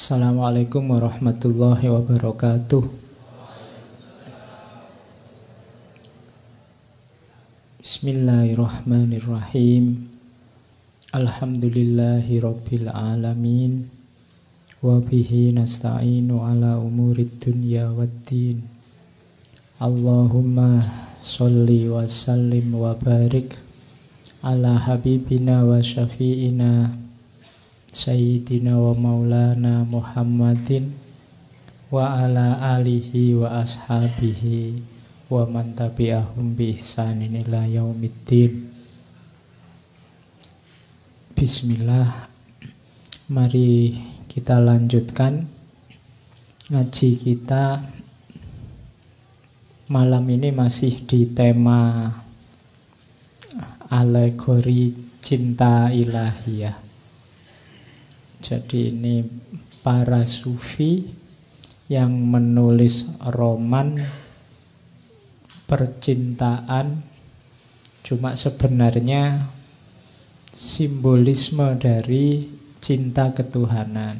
Assalamualaikum warahmatullahi wabarakatuh. Bismillahirrahmanirrahim. Alhamdulillahi rabbil alamin. Wabihi nasta'inu ala umurid dunya waddin. Allahumma sholli wa sallim wa barik ala habibina wa syafi'ina Sayyidina wa maulana Muhammadin wa ala alihi wa ashabihi wa man tabi'ahum bi ihsanin ila yaumiddin. Bismillah. Mari kita lanjutkan ngaji kita. Malam ini masih di tema alegori cinta ilahiyah. Jadi ini para sufi yang menulis roman percintaan, cuma sebenarnya simbolisme dari cinta ketuhanan.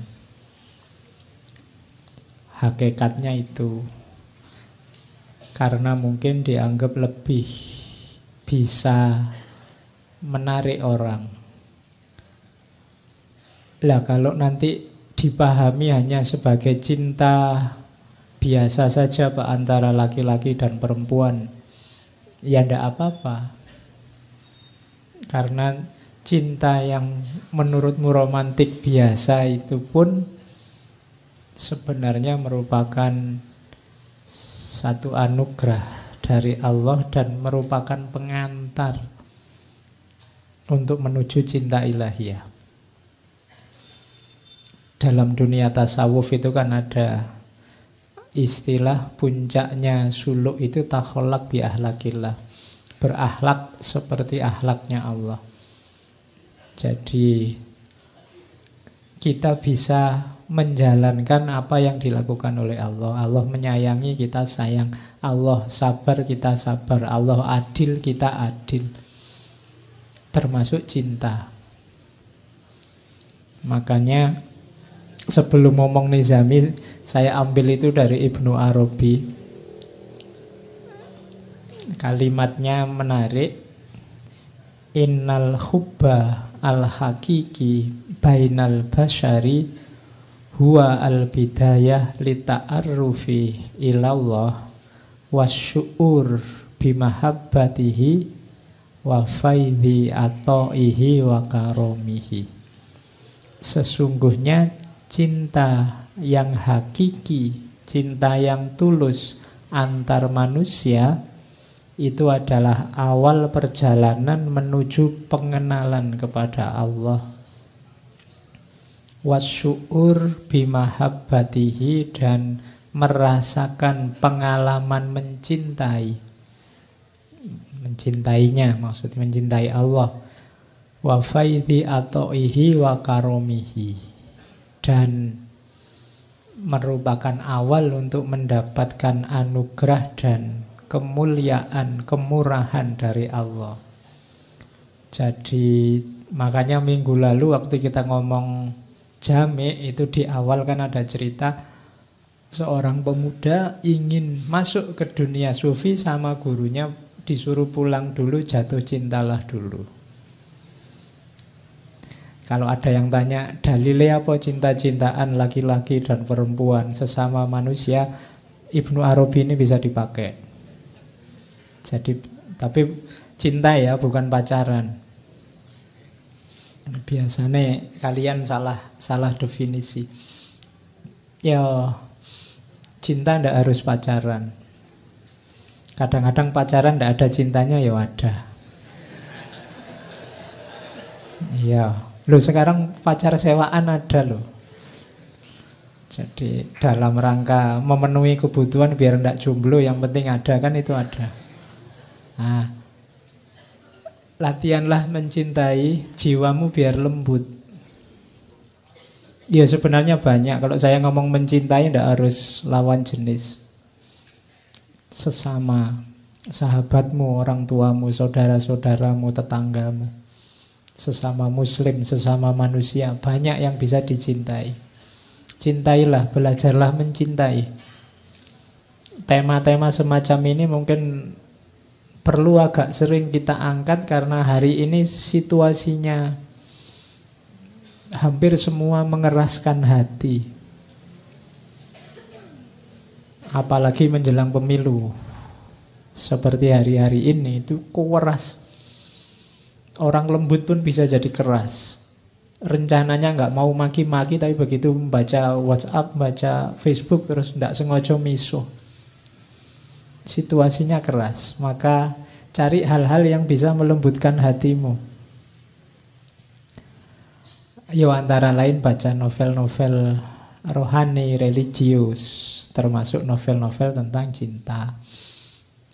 Hakikatnya itu karena mungkin dianggap lebih bisa menarik orang. Lah kalau nanti dipahami hanya sebagai cinta biasa saja Pak, antara laki-laki dan perempuan, ya ndak apa-apa. Karena cinta yang menurutmu romantik biasa itu pun sebenarnya merupakan satu anugerah dari Allah dan merupakan pengantar untuk menuju cinta ilahiyah. Dalam dunia tasawuf itu kan ada istilah puncaknya suluk itu takholak bi ahlakillah, berakhlak seperti akhlaknya Allah. Jadi kita bisa menjalankan apa yang dilakukan oleh Allah. Allah menyayangi, kita sayang. Allah sabar, kita sabar. Allah adil, kita adil. Termasuk cinta. Makanya sebelum ngomong Nizami, saya ambil itu dari Ibnu Arabi. Kalimatnya menarik. Innal hubba al-hakiki bainal basyari huwa al-bidayah lita'arrufi ilallah wasyu'ur bimahabbatihi wa faidhi ato'ihi wa karomihi. Sesungguhnya cinta yang hakiki, cinta yang tulus antar manusia itu adalah awal perjalanan menuju pengenalan kepada Allah. Wasyu'ur bimahabbatihi, dan merasakan pengalaman mencintainya, maksudnya mencintai Allah. Wa faidhi ato'ihi wa karomihi, dan merupakan awal untuk mendapatkan anugerah dan kemuliaan, kemurahan dari Allah. Jadi makanya minggu lalu waktu kita ngomong jami' itu di awal kan ada cerita seorang pemuda ingin masuk ke dunia sufi sama gurunya disuruh pulang dulu, jatuh cintalah dulu. Kalau ada yang tanya dalilnya apa cinta-cintaan laki-laki dan perempuan sesama manusia, Ibnu Arabi ini bisa dipakai. Jadi tapi cinta ya, bukan pacaran. Biasanya kalian salah definisi. Ya cinta ndak harus pacaran. Kadang-kadang pacaran ndak ada cintanya, ya ada. Iya. Loh sekarang pacar sewaan ada loh. Jadi dalam rangka memenuhi kebutuhan biar ndak jomblo, yang penting ada, kan itu ada. Nah, latihanlah mencintai jiwamu biar lembut. Ya sebenarnya banyak. Kalau saya ngomong mencintai ndak harus lawan jenis. Sesama sahabatmu, orang tuamu, saudara-saudaramu, tetanggamu, sesama muslim, sesama manusia, banyak yang bisa dicintai. Cintailah, belajarlah mencintai. Tema-tema semacam ini mungkin perlu agak sering kita angkat karena hari ini situasinya hampir semua mengeraskan hati. Apalagi menjelang pemilu. Seperti hari-hari ini itu keras. Orang lembut pun bisa jadi keras. Rencananya nggak mau maki-maki, tapi begitu membaca WhatsApp, baca Facebook terus nggak sengaja misuh. Situasinya keras, maka cari hal-hal yang bisa melembutkan hatimu. Yo, antara lain baca novel-novel rohani, religius, termasuk novel-novel tentang cinta,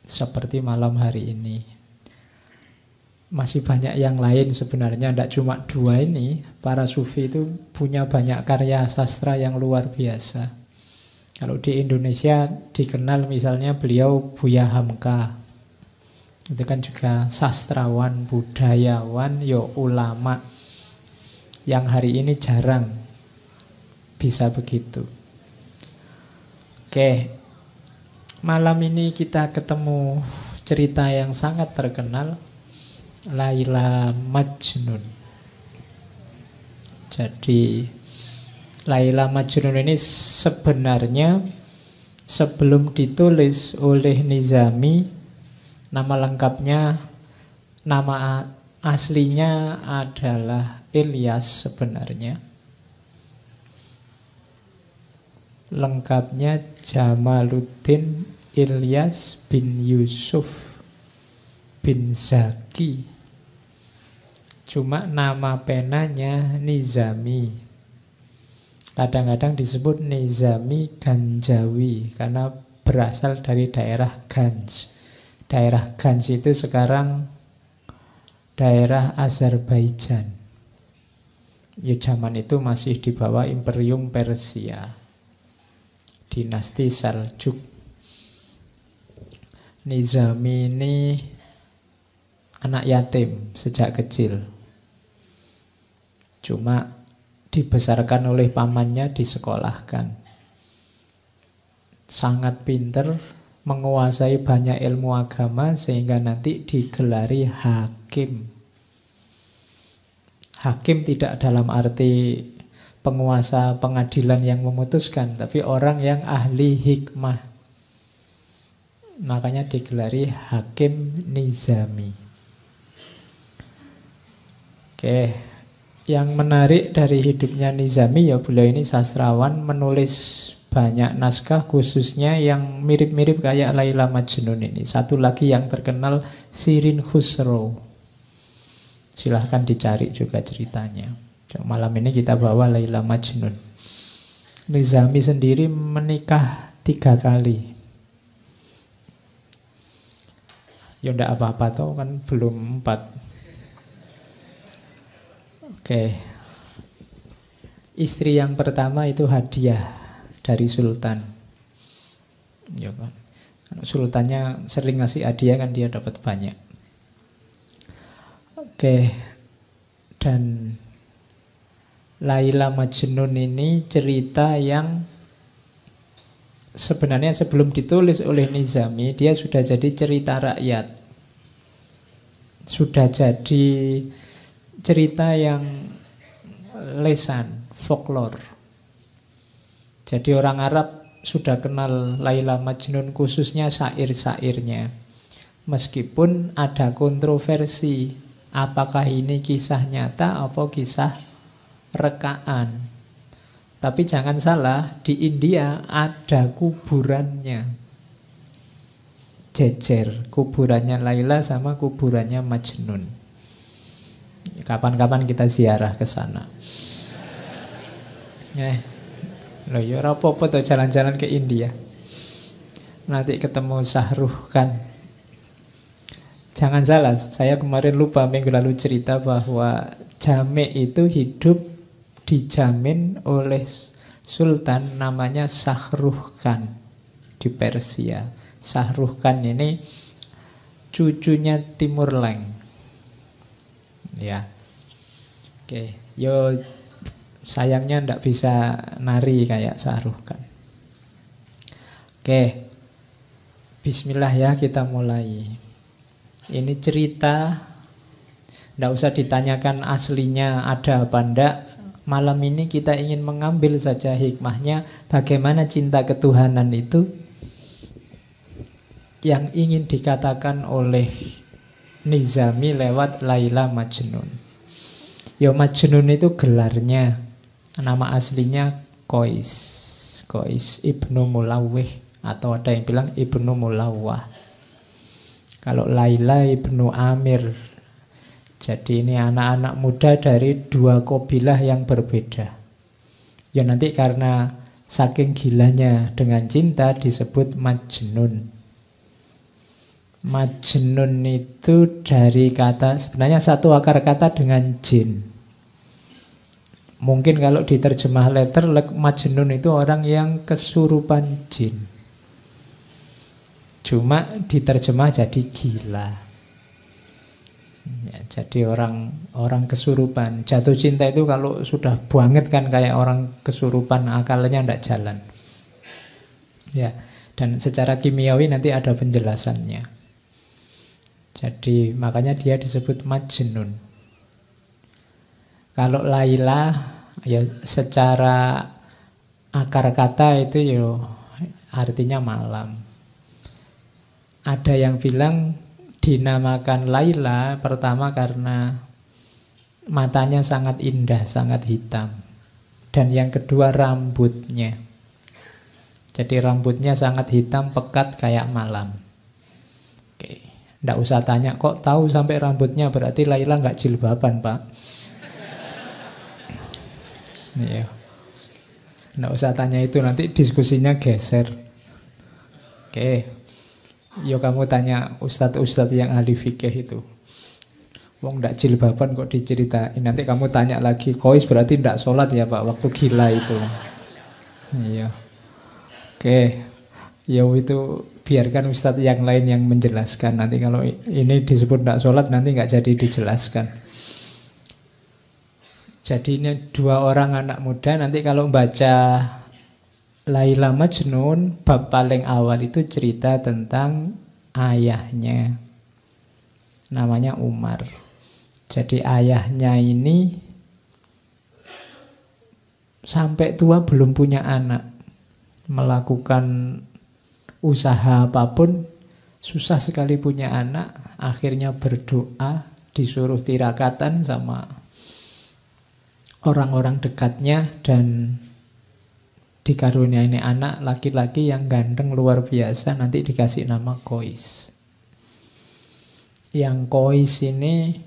seperti malam hari ini. Masih banyak yang lain sebenarnya, tidak cuma dua ini. Para sufi itu punya banyak karya sastra yang luar biasa. Kalau di Indonesia dikenal misalnya beliau Buya Hamka. Itu kan juga sastrawan, budayawan, yo ulama. Yang hari ini jarang bisa begitu. Oke, malam ini kita ketemu cerita yang sangat terkenal, Laila Majnun. Jadi Laila Majnun ini sebenarnya sebelum ditulis oleh Nizami, nama lengkapnya, nama aslinya adalah Ilyas sebenarnya. Lengkapnya Jamaluddin Ilyas bin Yusuf bin Zaki. Cuma nama penanya Nizami. Kadang-kadang disebut Nizami Ganjawi karena berasal dari daerah Ganj. Daerah Ganj itu sekarang daerah Azerbaijan. Ya, zaman itu masih di bawah Imperium Persia, dinasti Seljuk. Nizami ini anak yatim sejak kecil. Cuma dibesarkan oleh pamannya, disekolahkan. Sangat pinter, menguasai banyak ilmu agama sehingga nanti digelari hakim. Hakim tidak dalam arti penguasa pengadilan yang memutuskan, tapi orang yang ahli hikmah. Makanya digelari Hakim Nizami. Oke, yang menarik dari hidupnya Nizami, ya beliau ini sastrawan, menulis banyak naskah khususnya yang mirip-mirip kayak Laila Majnun ini. Satu lagi yang terkenal, Shirin Khusro. Silahkan dicari juga ceritanya. Malam ini kita bawa Laila Majnun. Nizami sendiri menikah 3 kali. Ya enggak apa-apa toh, kan belum 4. Oke. Istri yang pertama itu hadiah dari sultan. Ya kan. Kalau sultannya sering ngasih hadiah kan dia dapat banyak. Oke. Dan Laila Majnun ini cerita yang sebenarnya sebelum ditulis oleh Nizami, dia sudah jadi cerita rakyat. Sudah jadi cerita yang lesan, folklore. Jadi orang Arab sudah kenal Laila Majnun, khususnya syair-syairnya. Meskipun ada kontroversi, apakah ini kisah nyata atau kisah rekaan. Tapi jangan salah, di India ada kuburannya. Jejer, kuburannya Laila sama kuburannya Majnun. Kapan-kapan kita ziarah ke sana. Loh ya apa-apa tuh jalan-jalan ke India. Nanti ketemu Shahruh Khan. Jangan salah, saya kemarin lupa minggu lalu cerita bahwa Jamek itu hidup dijamin oleh sultan namanya Shahruh Khan di Persia. Shahruh Khan ini cucunya Timur Leng. Ya. Oke, yo Sayangnya ndak bisa nari kayak Syahrukh Khan. Oke, bismillah ya, kita mulai. Ini cerita, ndak usah ditanyakan aslinya ada apa ndak. Malam ini kita ingin mengambil saja hikmahnya, bagaimana cinta ketuhanan itu yang ingin dikatakan oleh Nizami lewat Laila Majnun. Ya, Majnun itu gelarnya, nama aslinya Qais Ibnu Mulawih, atau ada yang bilang Ibnu Mulawah. Kalau Laila Ibnu Amir. Jadi ini anak-anak muda dari dua kabilah yang berbeda. Ya nanti karena saking gilanya dengan cinta disebut Majnun. Majnun itu dari kata, sebenarnya satu akar kata dengan jin. Mungkin kalau diterjemah letter, Majnun itu orang yang kesurupan jin. Cuma diterjemah jadi gila. Ya, jadi orang kesurupan. Jatuh cinta itu kalau sudah banget kan kayak orang kesurupan, akalnya tidak jalan. Ya, dan secara kimiawi nanti ada penjelasannya. Jadi makanya dia disebut Majnun. Kalau Laila, ya secara akar kata itu ya artinya malam. Ada yang bilang dinamakan Laila pertama karena matanya sangat indah, sangat hitam. Dan yang kedua rambutnya. Jadi rambutnya sangat hitam, pekat kayak malam. Oke, nggak usah tanya, kok tahu sampai rambutnya, berarti Laila nggak jilbaban, Pak. Iya. Nggak usah tanya itu, nanti diskusinya geser. Oke. Yo kamu tanya ustadz-ustadz yang ahli fikih itu. Wong ndak jilbaban kok diceritain. Nanti kamu tanya lagi, Qais berarti ndak sholat ya Pak waktu gila itu. Iya. Oke. Ya itu biarkan ustadz yang lain yang menjelaskan. Nanti kalau ini disebut ndak sholat nanti nggak jadi dijelaskan. Jadi ini dua orang anak muda. Nanti kalau baca Laila Majnun, bab paling awal itu cerita tentang ayahnya. Namanya Umar. Jadi ayahnya ini sampai tua belum punya anak. Melakukan usaha apapun, susah sekali punya anak. Akhirnya berdoa, disuruh tirakatan sama orang-orang dekatnya, dan dikaruniai anak laki-laki yang ganteng luar biasa, nanti dikasih nama Qais. Yang Qais ini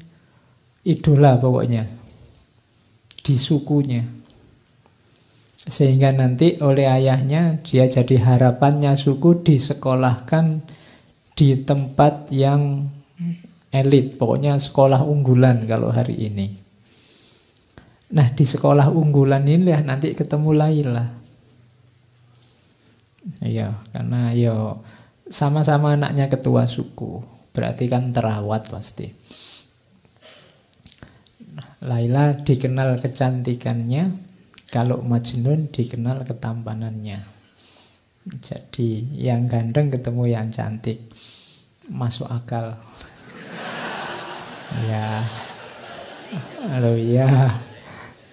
idola pokoknya di sukunya. Sehingga nanti oleh ayahnya dia jadi harapannya suku, disekolahkan di tempat yang elit, pokoknya sekolah unggulan kalau hari ini. Nah di sekolah unggulan inilah nanti ketemu Laila. Iya, karena yo sama-sama anaknya ketua suku, berarti kan terawat pasti. Laila dikenal kecantikannya, kalau Majnun dikenal ketampanannya. Jadi yang ganteng ketemu yang cantik, masuk akal. Ya, halo ya.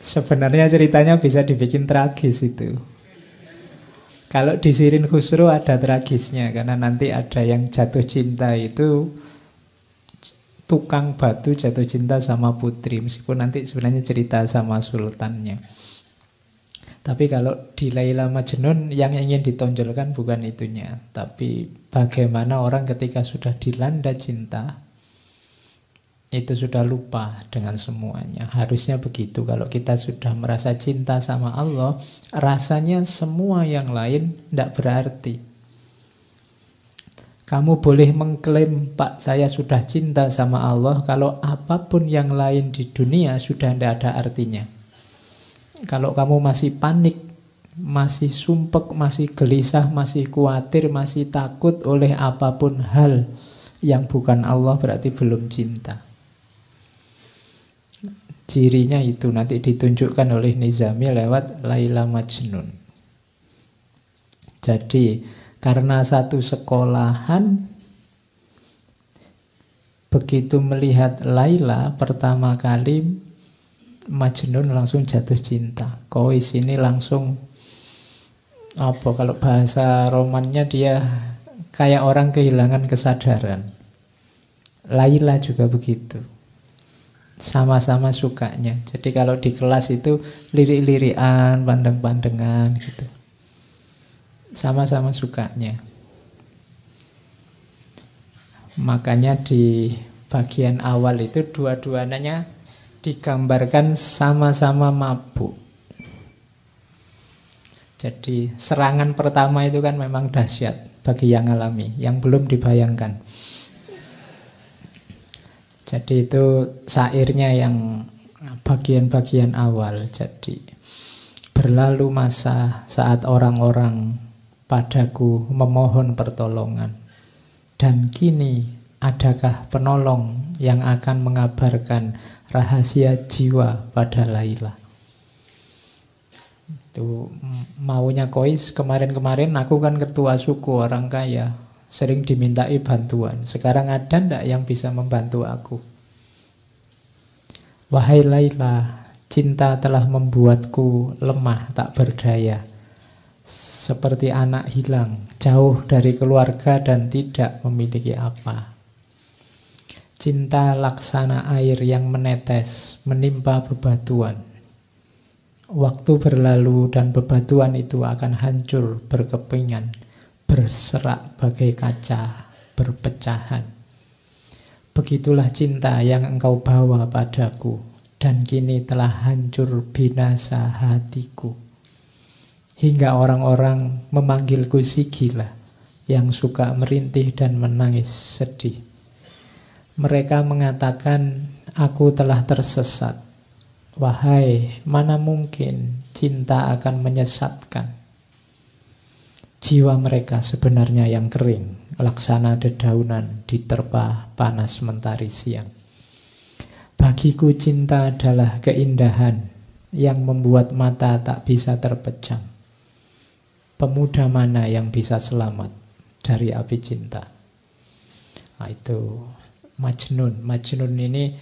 Sebenarnya ceritanya bisa dibikin tragis itu. Kalau di Sirin Khusro ada tragisnya, karena nanti ada yang jatuh cinta itu tukang batu jatuh cinta sama putri, meskipun nanti sebenarnya cerita sama sultannya. Tapi kalau di Laila Majnun yang ingin ditonjolkan bukan itunya, tapi bagaimana orang ketika sudah dilanda cinta itu sudah lupa dengan semuanya. Harusnya begitu. Kalau kita sudah merasa cinta sama Allah, rasanya semua yang lain tidak berarti. Kamu boleh mengklaim, Pak, saya sudah cinta sama Allah, kalau apapun yang lain di dunia sudah tidak ada artinya. Kalau kamu masih panik, masih sumpek, masih gelisah, masih khawatir, masih takut oleh apapun hal yang bukan Allah, berarti belum cinta. Cirinya itu nanti ditunjukkan oleh Nizami lewat Laila Majnun. Jadi karena satu sekolahan, begitu melihat Laila pertama kali, Majnun langsung jatuh cinta. Kois ini langsung, apa kalau bahasa romannya, dia kayak orang kehilangan kesadaran. Laila juga begitu, sama-sama sukanya. Jadi kalau di kelas itu lirik-lirikan, pandang-pandangan gitu, sama-sama sukanya. Makanya di bagian awal itu dua-duanya digambarkan sama-sama mabuk. Jadi serangan pertama itu kan memang dahsyat bagi yang alami, yang belum dibayangkan. Jadi itu syairnya yang bagian-bagian awal. Jadi berlalu masa saat orang-orang padaku memohon pertolongan, dan kini adakah penolong yang akan mengabarkan rahasia jiwa pada Laila. Itu maunya Kois. Kemarin-kemarin aku kan ketua suku orang kaya, sering dimintai bantuan. Sekarang ada ndak yang bisa membantu aku? Wahai Laila, cinta telah membuatku lemah tak berdaya, seperti anak hilang, jauh dari keluarga dan tidak memiliki apa. Cinta laksana air yang menetes menimpa bebatuan. Waktu berlalu dan bebatuan itu akan hancur berkepingan, berserak bagai kaca, berpecahan. Begitulah cinta yang engkau bawa padaku, dan kini telah hancur binasa hatiku. Hingga orang-orang memanggilku si gila, yang suka merintih dan menangis sedih. Mereka mengatakan aku telah tersesat. Wahai, mana mungkin cinta akan menyesatkan. Jiwa mereka sebenarnya yang kering, laksana dedaunan diterpa panas mentari siang. Bagiku cinta adalah keindahan yang membuat mata tak bisa terpejam. Pemuda mana yang bisa selamat dari api cinta? Nah, itu Majnun. Majnun ini,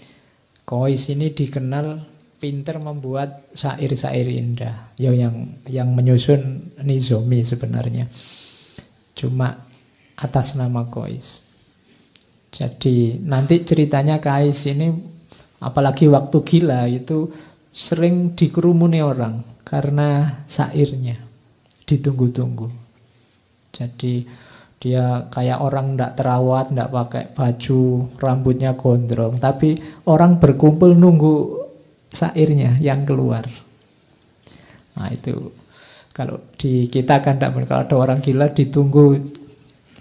Kois ini dikenal pinter membuat syair-syair indah. Ya, yang menyusun Nizami sebenarnya, cuma atas nama Kois. Jadi nanti ceritanya Kais ini, apalagi waktu gila itu sering dikerumuni orang karena syairnya ditunggu-tunggu. Jadi dia kayak orang tidak terawat, tidak pakai baju, rambutnya gondrong, tapi orang berkumpul nunggu syairnya yang keluar. Nah itu, kalau di kita kan tidak, kalau ada orang gila ditunggu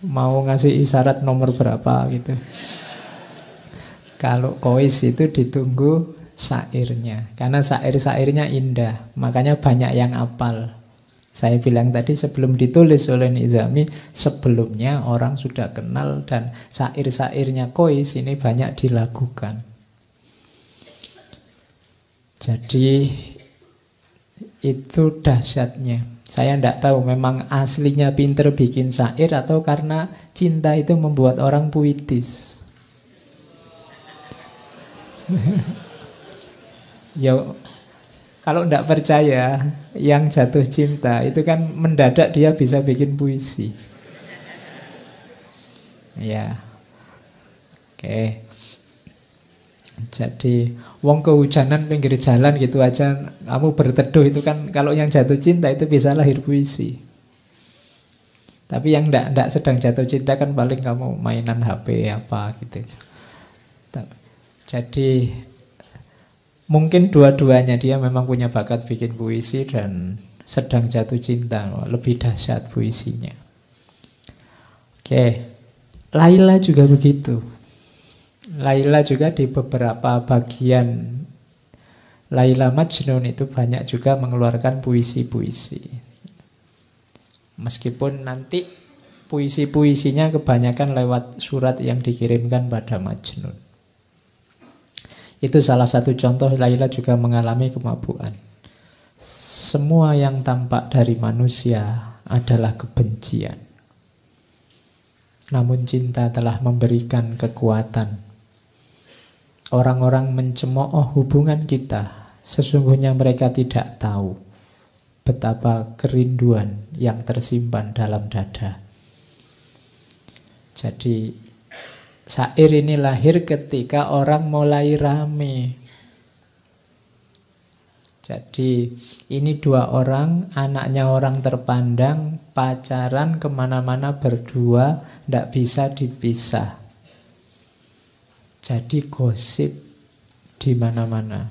mau ngasih isyarat nomor berapa gitu. Kalau Kois itu ditunggu syairnya, karena syair-syairnya indah, makanya banyak yang hafal. Saya bilang tadi sebelum ditulis oleh Nizami, sebelumnya orang sudah kenal dan syair-syairnya Kois ini banyak dilakukan. Jadi itu dahsyatnya. Saya tidak tahu memang aslinya pinter bikin syair atau karena cinta itu membuat orang puitis. Ya, kalau tidak percaya, yang jatuh cinta itu kan mendadak dia bisa bikin puisi. Ya, oke. Jadi wong kehujanan pinggir jalan gitu aja kamu berteduh, itu kan kalau yang jatuh cinta itu bisa lahir puisi. Tapi yang ndak sedang jatuh cinta kan paling kamu mainan HP apa gitu. Jadi mungkin dua-duanya, dia memang punya bakat bikin puisi dan sedang jatuh cinta, lebih dahsyat puisinya. Oke, Laila juga begitu. Laila juga di beberapa bagian Laila Majnun itu banyak juga mengeluarkan puisi-puisi. Meskipun nanti puisi-puisinya kebanyakan lewat surat yang dikirimkan pada Majnun. Itu salah satu contoh Laila juga mengalami kemabukan. Semua yang tampak dari manusia adalah kebencian. Namun cinta telah memberikan kekuatan. Orang-orang mencemooh hubungan kita, sesungguhnya mereka tidak tahu betapa kerinduan yang tersimpan dalam dada. Jadi syair ini lahir ketika orang mulai rame. Jadi ini dua orang, anaknya orang terpandang, pacaran kemana-mana berdua, tidak bisa dipisah. Jadi gosip di mana-mana.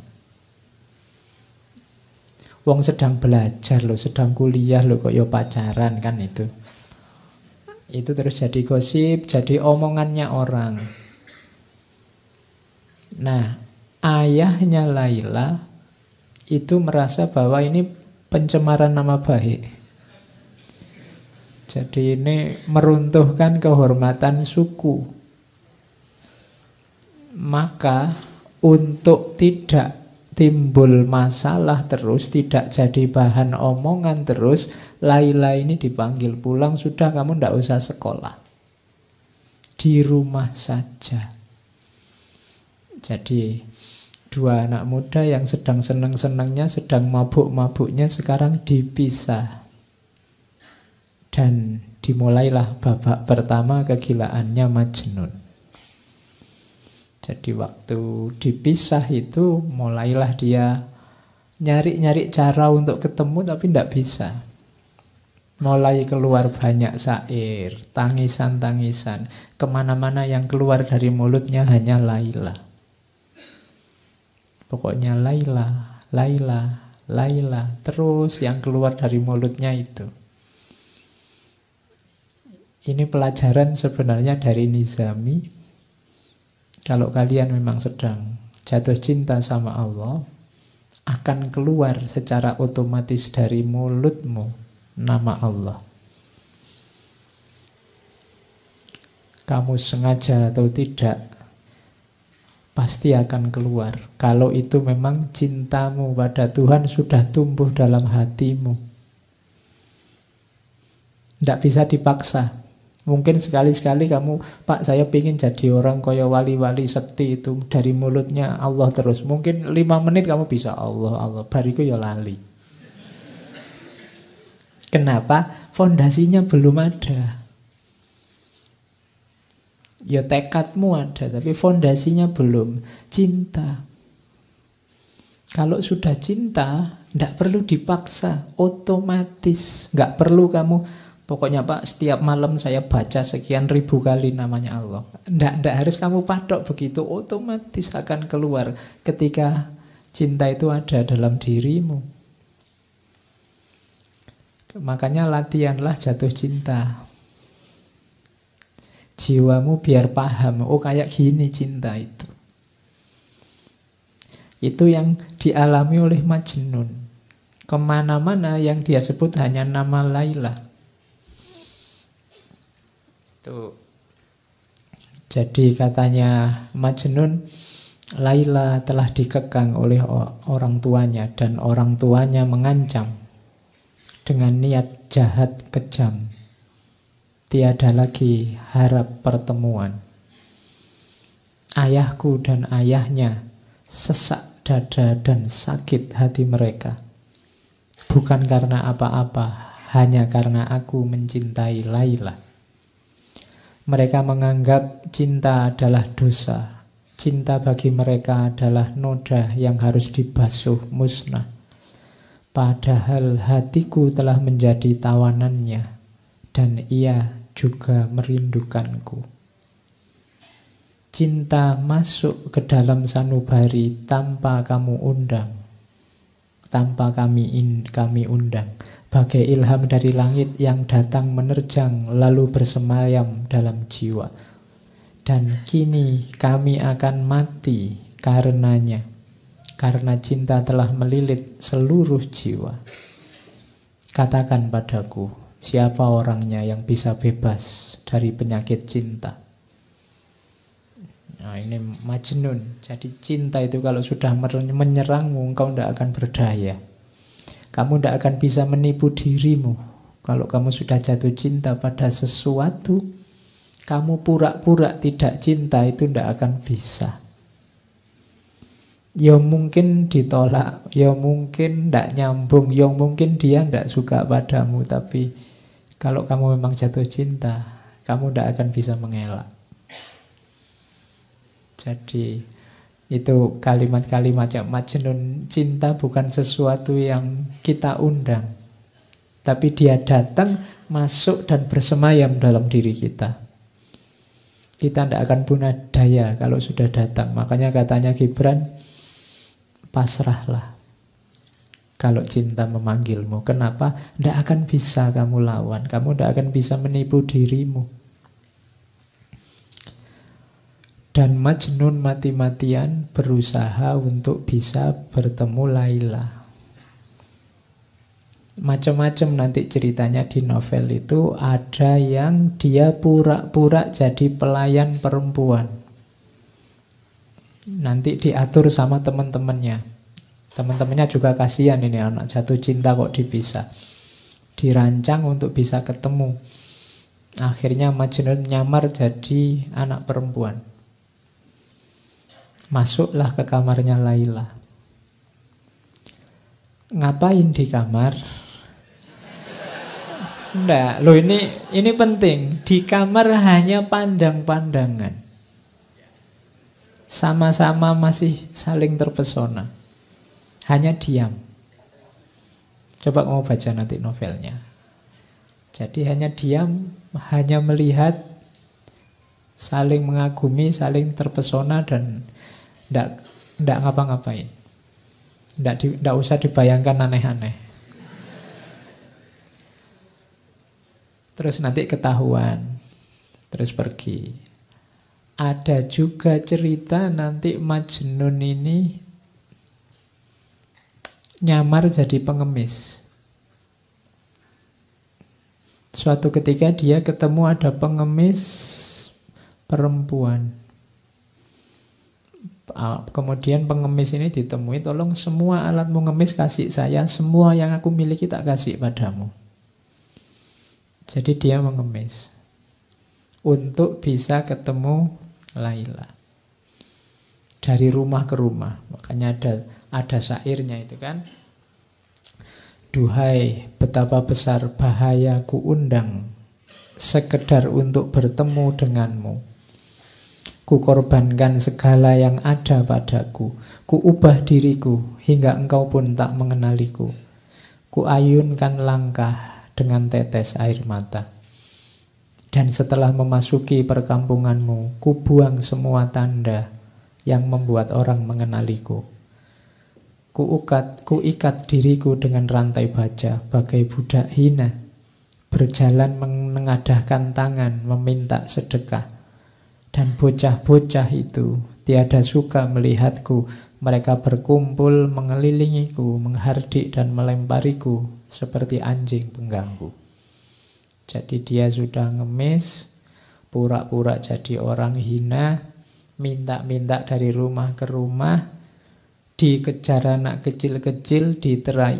Wong sedang belajar loh, sedang kuliah loh, kok yo pacaran kan itu. Itu terus jadi gosip, jadi omongannya orang. Nah, ayahnya Laila itu merasa bahwa ini pencemaran nama baik. Jadi ini meruntuhkan kehormatan suku. Maka untuk tidak timbul masalah terus, tidak jadi bahan omongan terus, Laila ini dipanggil pulang, sudah kamu tidak usah sekolah, di rumah saja. Jadi dua anak muda yang sedang senang-senangnya, sedang mabuk-mabuknya sekarang dipisah. Dan dimulailah babak pertama kegilaannya Majnun. Jadi waktu dipisah itu mulailah dia nyari-nyari cara untuk ketemu tapi tidak bisa. Mulai keluar banyak syair, tangisan-tangisan. Kemana-mana yang keluar dari mulutnya hanya Laila. Pokoknya Laila, Laila, Laila. Terus yang keluar dari mulutnya itu. Ini pelajaran sebenarnya dari Nizami. Kalau kalian memang sedang jatuh cinta sama Allah, akan keluar secara otomatis dari mulutmu nama Allah. Kamu sengaja atau tidak, pasti akan keluar. Kalau itu memang cintamu pada Tuhan sudah tumbuh dalam hatimu. Tidak bisa dipaksa. Mungkin sekali-sekali kamu, Pak saya ingin jadi orang kaya wali-wali sekti itu. Dari mulutnya Allah terus. Mungkin 5 menit kamu bisa Allah, Allah. Bariku ya lali. Kenapa? Fondasinya belum ada. Ya tekadmu ada, tapi fondasinya belum. Cinta. Kalau sudah cinta, tidak perlu dipaksa. Otomatis. Nggak perlu kamu... Pokoknya Pak, setiap malam saya baca sekian ribu kali namanya Allah. Nggak harus kamu patok begitu, otomatis akan keluar ketika cinta itu ada dalam dirimu. Makanya latihanlah jatuh cinta. Jiwamu biar paham, oh kayak gini cinta itu. Itu yang dialami oleh Majnun. Kemana-mana yang dia sebut hanya nama Laila. Tuh. Jadi katanya Majnun, Laila telah dikekang oleh orang tuanya dan orang tuanya mengancam dengan niat jahat kejam. Tiada lagi harap pertemuan. Ayahku dan ayahnya sesak dada dan sakit hati mereka. Bukan karena apa-apa, hanya karena aku mencintai Laila. Mereka menganggap cinta adalah dosa. Cinta bagi mereka adalah noda yang harus dibasuh musnah. Padahal hatiku telah menjadi tawanannya dan ia juga merindukanku. Cinta masuk ke dalam sanubari tanpa kamu undang, tanpa kami undang. Bagai ilham dari langit yang datang menerjang lalu bersemayam dalam jiwa. Dan kini kami akan mati karenanya. Karena cinta telah melilit seluruh jiwa. Katakan padaku, siapa orangnya yang bisa bebas dari penyakit cinta? Nah, ini Majnun. Jadi cinta itu kalau sudah menyerangmu, engkau tidak akan berdaya. Kamu tidak akan bisa menipu dirimu. Kalau kamu sudah jatuh cinta pada sesuatu, kamu pura-pura tidak cinta itu tidak akan bisa. Ya mungkin ditolak, ya mungkin tidak nyambung, ya mungkin dia tidak suka padamu. Tapi kalau kamu memang jatuh cinta, kamu tidak akan bisa mengelak. Jadi itu kalimat-kalimat yang Majnun. Cinta bukan sesuatu yang kita undang, tapi dia datang, masuk dan bersemayam dalam diri kita. Kita tidak akan punya daya kalau sudah datang. Makanya katanya Gibran, pasrahlah kalau cinta memanggilmu. Kenapa? Tidak akan bisa kamu lawan. Kamu tidak akan bisa menipu dirimu. Dan Majnun mati-matian berusaha untuk bisa bertemu Laila. Macam-macam nanti ceritanya di novel itu. Ada yang dia pura-pura jadi pelayan perempuan. Nanti diatur sama teman-temannya. Teman-temannya juga kasihan, ini anak jatuh cinta kok dipisah. Dirancang untuk bisa ketemu. Akhirnya Majnun nyamar jadi anak perempuan. Masuklah ke kamarnya Laila. Ngapain di kamar? Enggak, loh ini penting. Di kamar hanya pandang-pandangan. Sama-sama masih saling terpesona. Hanya diam. Coba mau baca nanti novelnya. Jadi hanya diam, hanya melihat, saling mengagumi, saling terpesona, dan tidak ngapa-ngapain. Tidak usah dibayangkan aneh-aneh. Terus nanti ketahuan, terus pergi. Ada juga cerita nanti Majnun ini nyamar jadi pengemis. Suatu ketika dia ketemu ada pengemis perempuan. Kemudian pengemis ini ditemui, tolong semua alatmu ngemis kasih saya, semua yang aku miliki tak kasih padamu. Jadi dia mengemis untuk bisa ketemu Laila. Dari rumah ke rumah. Makanya ada syairnya itu kan. Duhai, betapa besar bahaya ku undang sekedar untuk bertemu denganmu. Ku korbankan segala yang ada padaku. Ku ubah diriku hingga engkau pun tak mengenaliku. Ku ayunkan langkah dengan tetes air mata. Dan setelah memasuki perkampunganmu, ku buang semua tanda yang membuat orang mengenaliku. Ku ikat diriku dengan rantai baja bagai budak hina, berjalan menengadahkan tangan meminta sedekah. Dan bocah-bocah itu tiada suka melihatku. Mereka berkumpul mengelilingiku, menghardik dan melempariku seperti anjing pengganggu. Jadi dia sudah ngemis, pura-pura jadi orang hina, minta-minta dari rumah ke rumah, dikejar anak kecil-kecil,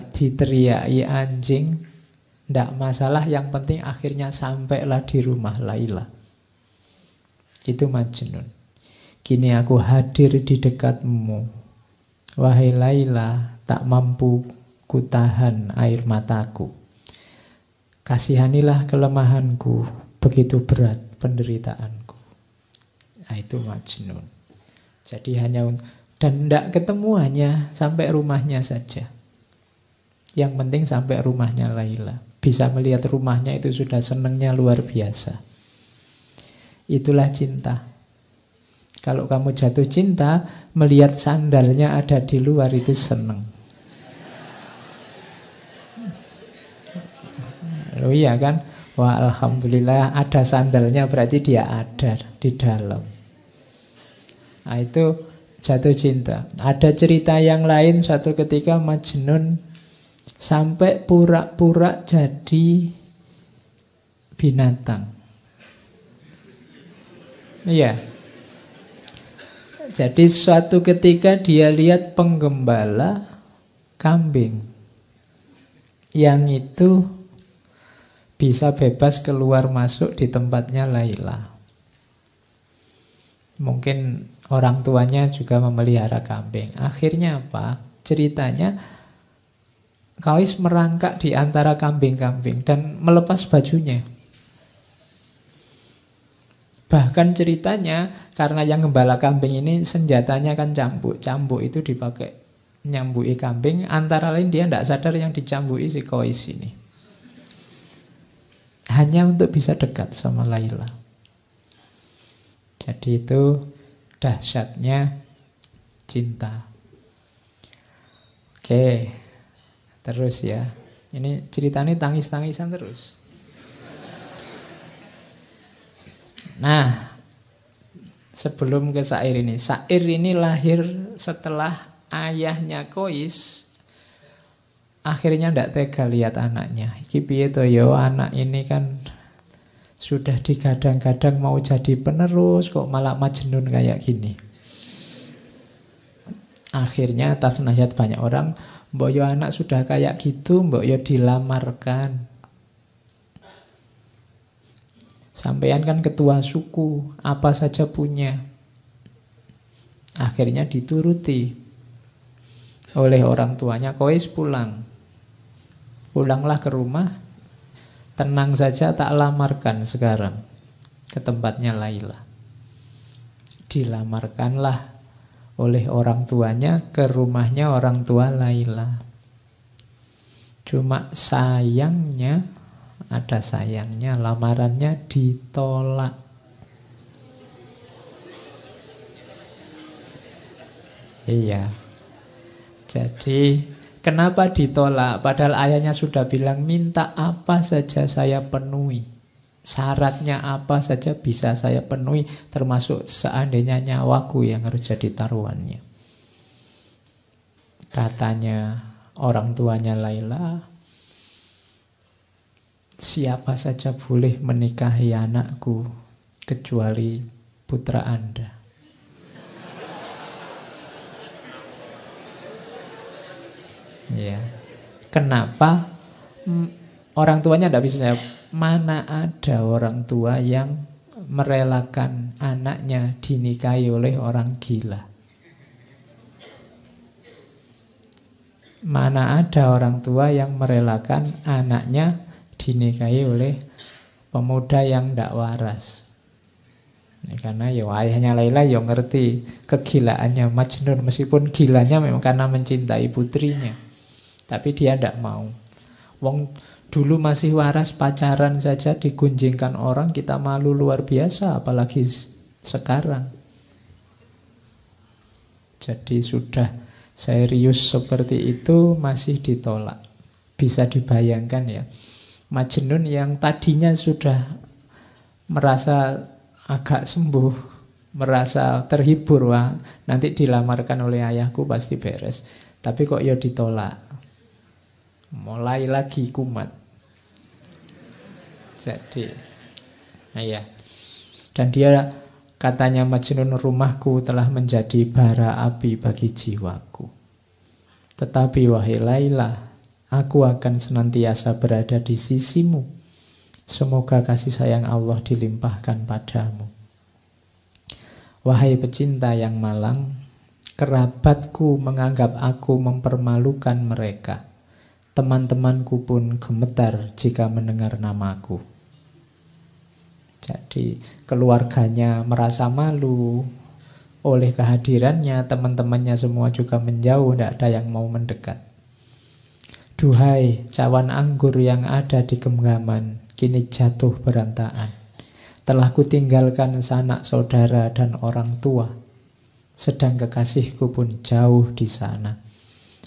diteriaki anjing. Tidak masalah, yang penting akhirnya sampailah di rumah Laila. Itu Majnun. Kini aku hadir di dekatmu. Wahai Laila, tak mampu ku tahan air mataku. Kasihanilah kelemahanku, begitu berat penderitaanku. Nah, itu Majnun. Jadi dan tidak ketemu, hanya sampai rumahnya saja. Yang penting sampai rumahnya Laila. Bisa melihat rumahnya itu sudah senangnya luar biasa. Itulah cinta. Kalau kamu jatuh cinta, melihat sandalnya ada di luar itu senang. Oh iya kan? Wah, alhamdulillah ada sandalnya, berarti dia ada di dalam. Nah, itu jatuh cinta. Ada cerita yang lain, suatu ketika Majnun sampai pura-pura jadi binatang. Iya. Jadi suatu ketika dia lihat penggembala kambing yang itu bisa bebas keluar masuk di tempatnya Laila. Mungkin orang tuanya juga memelihara kambing. Akhirnya apa? Ceritanya Qais merangkak di antara kambing-kambing dan melepas bajunya. Bahkan ceritanya karena yang gembala kambing ini senjatanya kan cambuk. Cambuk itu dipakai nyambui kambing. Antara lain dia tidak sadar yang dicambui si Qais ini. Hanya untuk bisa dekat sama Laila. Jadi itu dahsyatnya cinta. Oke, terus ya. Ini ceritanya tangis-tangisan terus. Nah, sebelum ke syair ini. Syair ini lahir setelah ayahnya Qais akhirnya tidak tega lihat anaknya. Iki piye to yo, anak ini kan sudah digadang-gadang mau jadi penerus, kok malah majnun kayak gini. Akhirnya atas nasihat banyak orang, mbok yo anak sudah kayak gitu, mbok yo dilamarkan. Sampean kan ketua suku, apa saja punya. Akhirnya dituruti oleh orang tuanya. Qais pulang. Pulanglah ke rumah. Tenang saja, tak lamarkan sekarang ke tempatnya Laila. Dilamarkanlah oleh orang tuanya ke rumahnya orang tua Laila. Cuma sayangnya, ada sayangnya, lamarannya ditolak. Iya. Jadi kenapa ditolak? Padahal ayahnya sudah bilang minta apa saja saya penuhi. Syaratnya apa saja bisa saya penuhi, termasuk seandainya nyawaku yang harus jadi taruhannya. Katanya orang tuanya Laila, siapa saja boleh menikahi anakku kecuali putra Anda. Ya. Kenapa? Orang tuanya tidak bisa jawab. Mana ada orang tua yang merelakan anaknya dinikahi oleh orang gila? Mana ada orang tua yang merelakan anaknya dinikahi oleh pemuda yang tidak waras? Karena ya ayahnya Laila ya ngerti kegilaannya Majnun, meskipun gilanya memang karena mencintai putrinya. Tapi dia tidak mau. Wong dulu masih waras, pacaran saja digunjingkan orang, kita malu luar biasa, apalagi sekarang. Jadi sudah serius seperti itu masih ditolak. Bisa dibayangkan ya. Majnun yang tadinya sudah merasa agak sembuh, merasa terhibur, wah nanti dilamarkan oleh ayahku pasti beres. Tapi kok ya ditolak. Mulai lagi kumat. Jadi, nah ya. Dan dia katanya Majnun, rumahku telah menjadi bara api bagi jiwaku. Tetapi wahai Laila, aku akan senantiasa berada di sisimu. Semoga kasih sayang Allah dilimpahkan padamu. Wahai pecinta yang malang, kerabatku menganggap aku mempermalukan mereka. Teman-temanku pun gemetar jika mendengar namaku. Jadi keluarganya merasa malu oleh kehadirannya, teman-temannya semua juga menjauh, tidak ada yang mau mendekat. Duhai cawan anggur yang ada di genggaman, kini jatuh berantakan. Telah kutinggalkan sanak saudara dan orang tua, sedang kekasihku pun jauh di sana.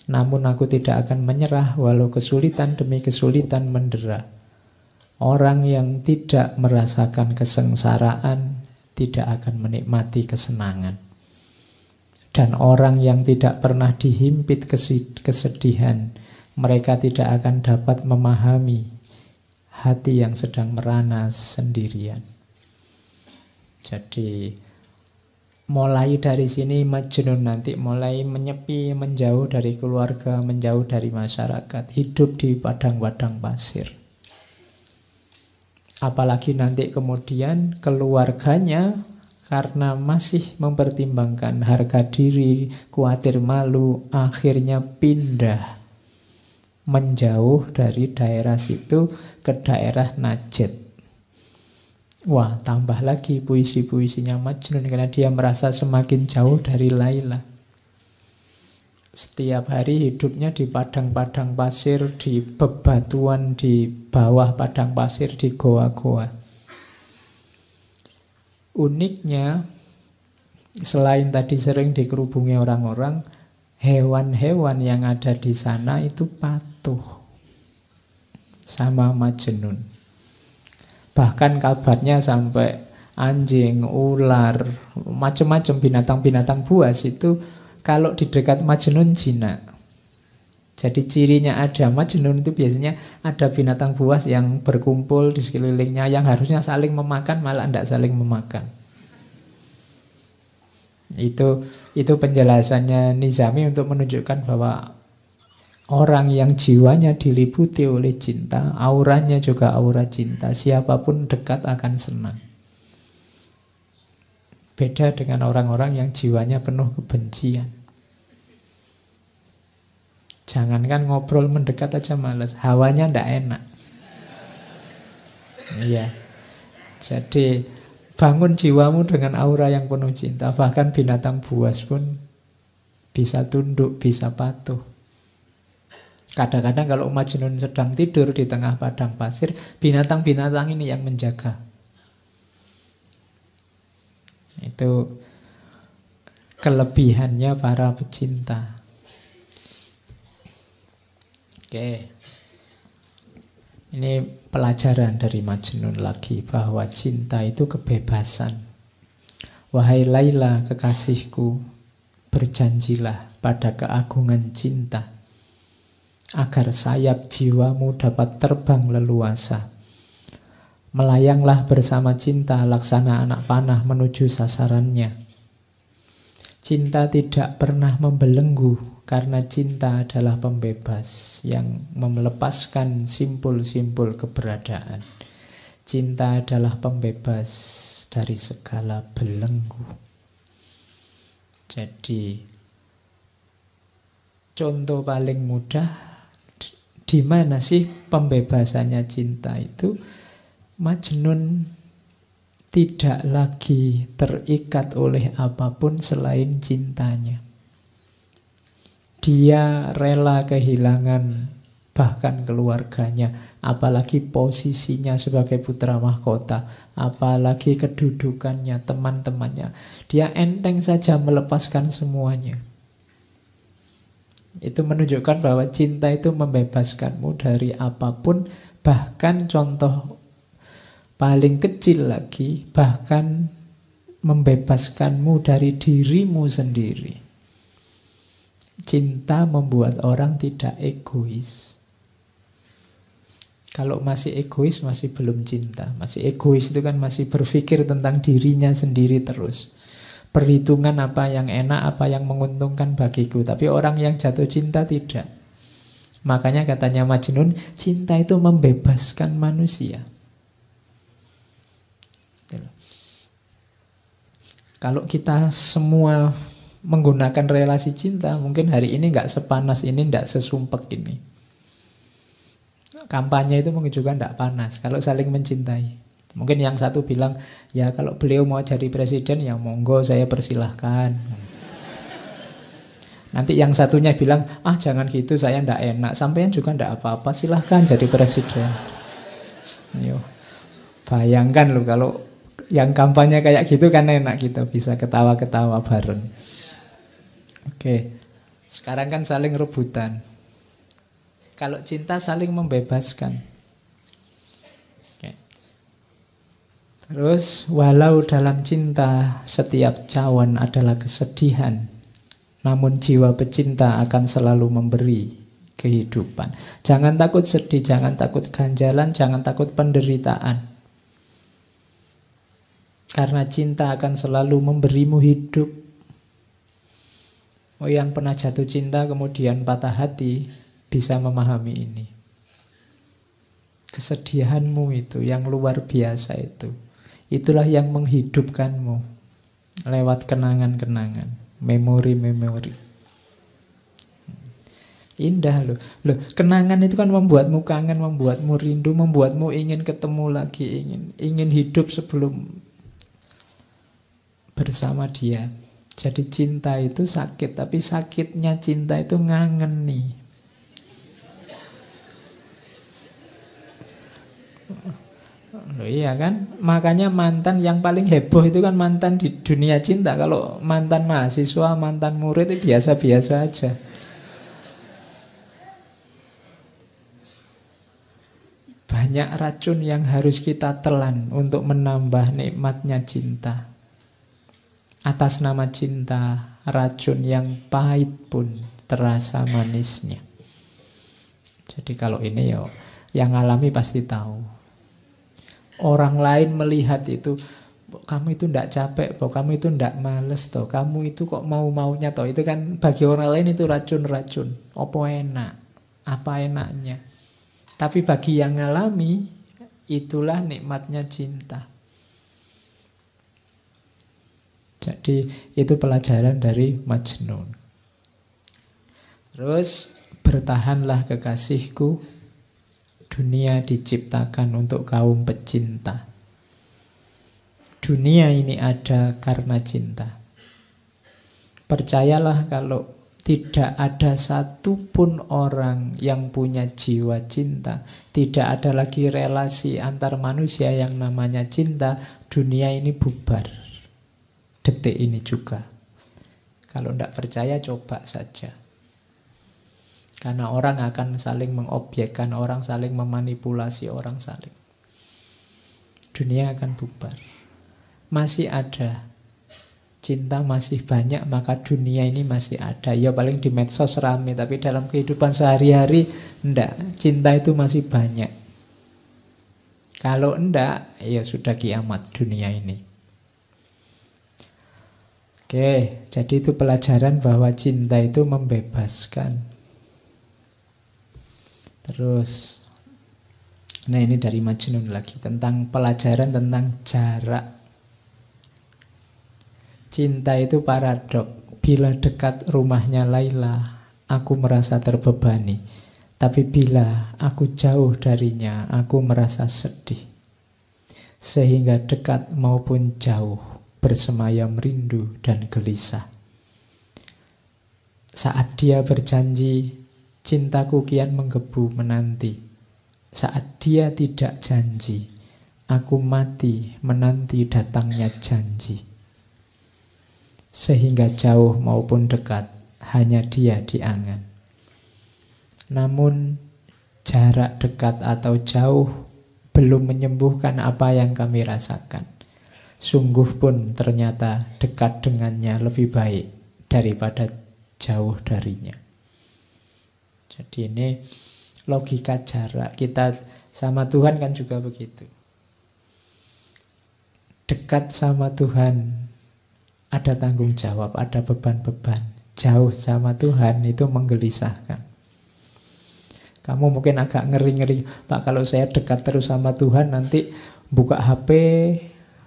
Namun aku tidak akan menyerah walau kesulitan demi kesulitan mendera. Orang yang tidak merasakan kesengsaraan tidak akan menikmati kesenangan. Dan orang yang tidak pernah dihimpit kesedihan, mereka tidak akan dapat memahami hati yang sedang merana sendirian. Jadi Mulai dari sini Majnun nanti mulai menyepi, menjauh dari keluarga, menjauh dari masyarakat, hidup di padang-padang pasir. Apalagi nanti kemudian keluarganya karena masih mempertimbangkan harga diri, khawatir malu, akhirnya pindah menjauh dari daerah situ ke daerah Najd. Wah, tambah lagi puisi-puisinya Majnun karena dia merasa semakin jauh dari Laila. Setiap hari hidupnya di padang-padang pasir, di bebatuan, di bawah padang pasir, di goa-goa. Uniknya, selain tadi sering dikerubungi orang-orang, hewan-hewan yang ada di sana itu patuh sama Majnun. Bahkan kabarnya sampai anjing, ular, macam-macam binatang-binatang buas itu kalau di dekat Majnun jinak. Jadi cirinya ada Majnun itu biasanya ada binatang buas yang berkumpul di sekelilingnya yang harusnya saling memakan malah tidak saling memakan. Itu penjelasannya Nizami untuk menunjukkan bahwa orang yang jiwanya diliputi oleh cinta, auranya juga aura cinta. Siapapun dekat akan senang. Beda dengan orang-orang yang jiwanya penuh kebencian. Jangankan ngobrol mendekat aja males, hawanya ndak enak. Iya. Jadi bangun jiwamu dengan aura yang penuh cinta. Bahkan binatang buas pun bisa tunduk, bisa patuh. Kadang-kadang kalau Majnun sedang tidur di tengah padang pasir, binatang-binatang ini yang menjaga. Itu kelebihannya para pecinta. Oke. Ini pelajaran dari Majnun lagi, bahwa cinta itu kebebasan. Wahai Laila kekasihku, berjanjilah pada keagungan cinta, agar sayap jiwamu dapat terbang leluasa. Melayanglah bersama cinta laksana anak panah menuju sasarannya. Cinta tidak pernah membelenggu karena cinta adalah pembebas yang melepaskan simpul-simpul keberadaan. Cinta adalah pembebas dari segala belenggu. Jadi contoh paling mudah, di mana sih pembebasannya cinta itu? Majnun tidak lagi terikat oleh apapun selain cintanya. Dia rela kehilangan bahkan keluarganya, apalagi posisinya sebagai putra mahkota, apalagi kedudukannya, teman-temannya. Dia enteng saja melepaskan semuanya. Itu menunjukkan bahwa cinta itu membebaskanmu dari apapun, bahkan contoh paling kecil lagi, bahkan membebaskanmu dari dirimu sendiri. Cinta membuat orang tidak egois. Kalau masih egois, masih belum cinta. Masih egois itu kan masih berpikir tentang dirinya sendiri terus. Perhitungan apa yang enak, apa yang menguntungkan bagiku. Tapi orang yang jatuh cinta tidak. Makanya katanya Majnun, cinta itu membebaskan manusia. Kalau kita semua menggunakan relasi cinta, mungkin hari ini nggak sepanas ini, nggak sesumpek ini. Kampanye itu mungkin juga nggak panas kalau saling mencintai. Mungkin yang satu bilang, ya kalau beliau mau jadi presiden, ya monggo saya persilahkan. Nanti yang satunya bilang, jangan gitu, saya ndak enak. Sampean juga ndak apa-apa, silahkan jadi presiden. Ayo. Bayangkan loh kalau yang kampanye kayak gitu kan enak, kita bisa ketawa-ketawa bareng. Oke, sekarang kan saling rebutan. Kalau cinta saling membebaskan. Oke. Terus, walau dalam cinta setiap cawan adalah kesedihan, namun jiwa pecinta akan selalu memberi kehidupan. Jangan takut sedih, jangan takut ganjalan, jangan takut penderitaan. Karena cinta akan selalu memberimu hidup. Oh, yang pernah jatuh cinta kemudian patah hati bisa memahami ini. Kesedihanmu itu yang luar biasa itu. Itulah yang menghidupkanmu lewat kenangan-kenangan, memori-memori. Indah loh. Loh, kenangan itu kan membuatmu kangen, membuatmu rindu, membuatmu ingin ketemu lagi, ingin hidup sebelum bersama dia. Jadi cinta itu sakit, tapi sakitnya cinta itu ngangen nih. Loh, iya kan? Makanya mantan yang paling heboh itu kan mantan di dunia cinta. Kalau mantan mahasiswa, mantan murid itu biasa-biasa aja. Banyak racun yang harus kita telan untuk menambah nikmatnya cinta. Atas nama cinta, racun yang pahit pun terasa manisnya. Jadi kalau ini ya, yang alami pasti tahu. Orang lain melihat itu, kamu itu ndak capek, kamu itu ndak males, toh kamu itu kok mau-maunya, toh itu kan bagi orang lain itu racun-racun. Apa enak, apa enaknya. Tapi bagi yang ngalami, itulah nikmatnya cinta. Jadi itu pelajaran dari Majnun. Terus, bertahanlah kekasihku, dunia diciptakan untuk kaum pecinta. Dunia ini ada karena cinta. Percayalah kalau tidak ada satupun orang yang punya jiwa cinta, tidak ada lagi relasi antar manusia yang namanya cinta, dunia ini bubar. Detik ini juga. Kalau tidak percaya, coba saja. Karena orang akan saling mengobjekkan, orang saling memanipulasi, orang saling. Dunia akan bubar. Masih ada. Cinta masih banyak, maka dunia ini masih ada. Ya paling di medsos rame, tapi dalam kehidupan sehari-hari, enggak. Cinta itu masih banyak. Kalau enggak, ya sudah kiamat dunia ini. Oke, jadi itu pelajaran bahwa cinta itu membebaskan. Terus, nah ini dari Majnun lagi, tentang pelajaran tentang jarak. Cinta itu paradok. Bila dekat rumahnya Laila, aku merasa terbebani. Tapi bila aku jauh darinya, aku merasa sedih. Sehingga dekat maupun jauh, bersemayam rindu dan gelisah. Saat dia berjanji, cintaku kian menggebu menanti. Saat dia tidak janji, aku mati menanti datangnya janji. Sehingga jauh maupun dekat, hanya dia di angan. Namun jarak dekat atau jauh belum menyembuhkan apa yang kami rasakan. Sungguh pun ternyata dekat dengannya lebih baik daripada jauh darinya. Jadi ini logika jarak. Kita sama Tuhan kan juga begitu. Dekat sama Tuhan ada tanggung jawab, ada beban-beban. Jauh sama Tuhan itu menggelisahkan. Kamu mungkin agak ngeri-ngeri, Pak, kalau saya dekat terus sama Tuhan, nanti buka HP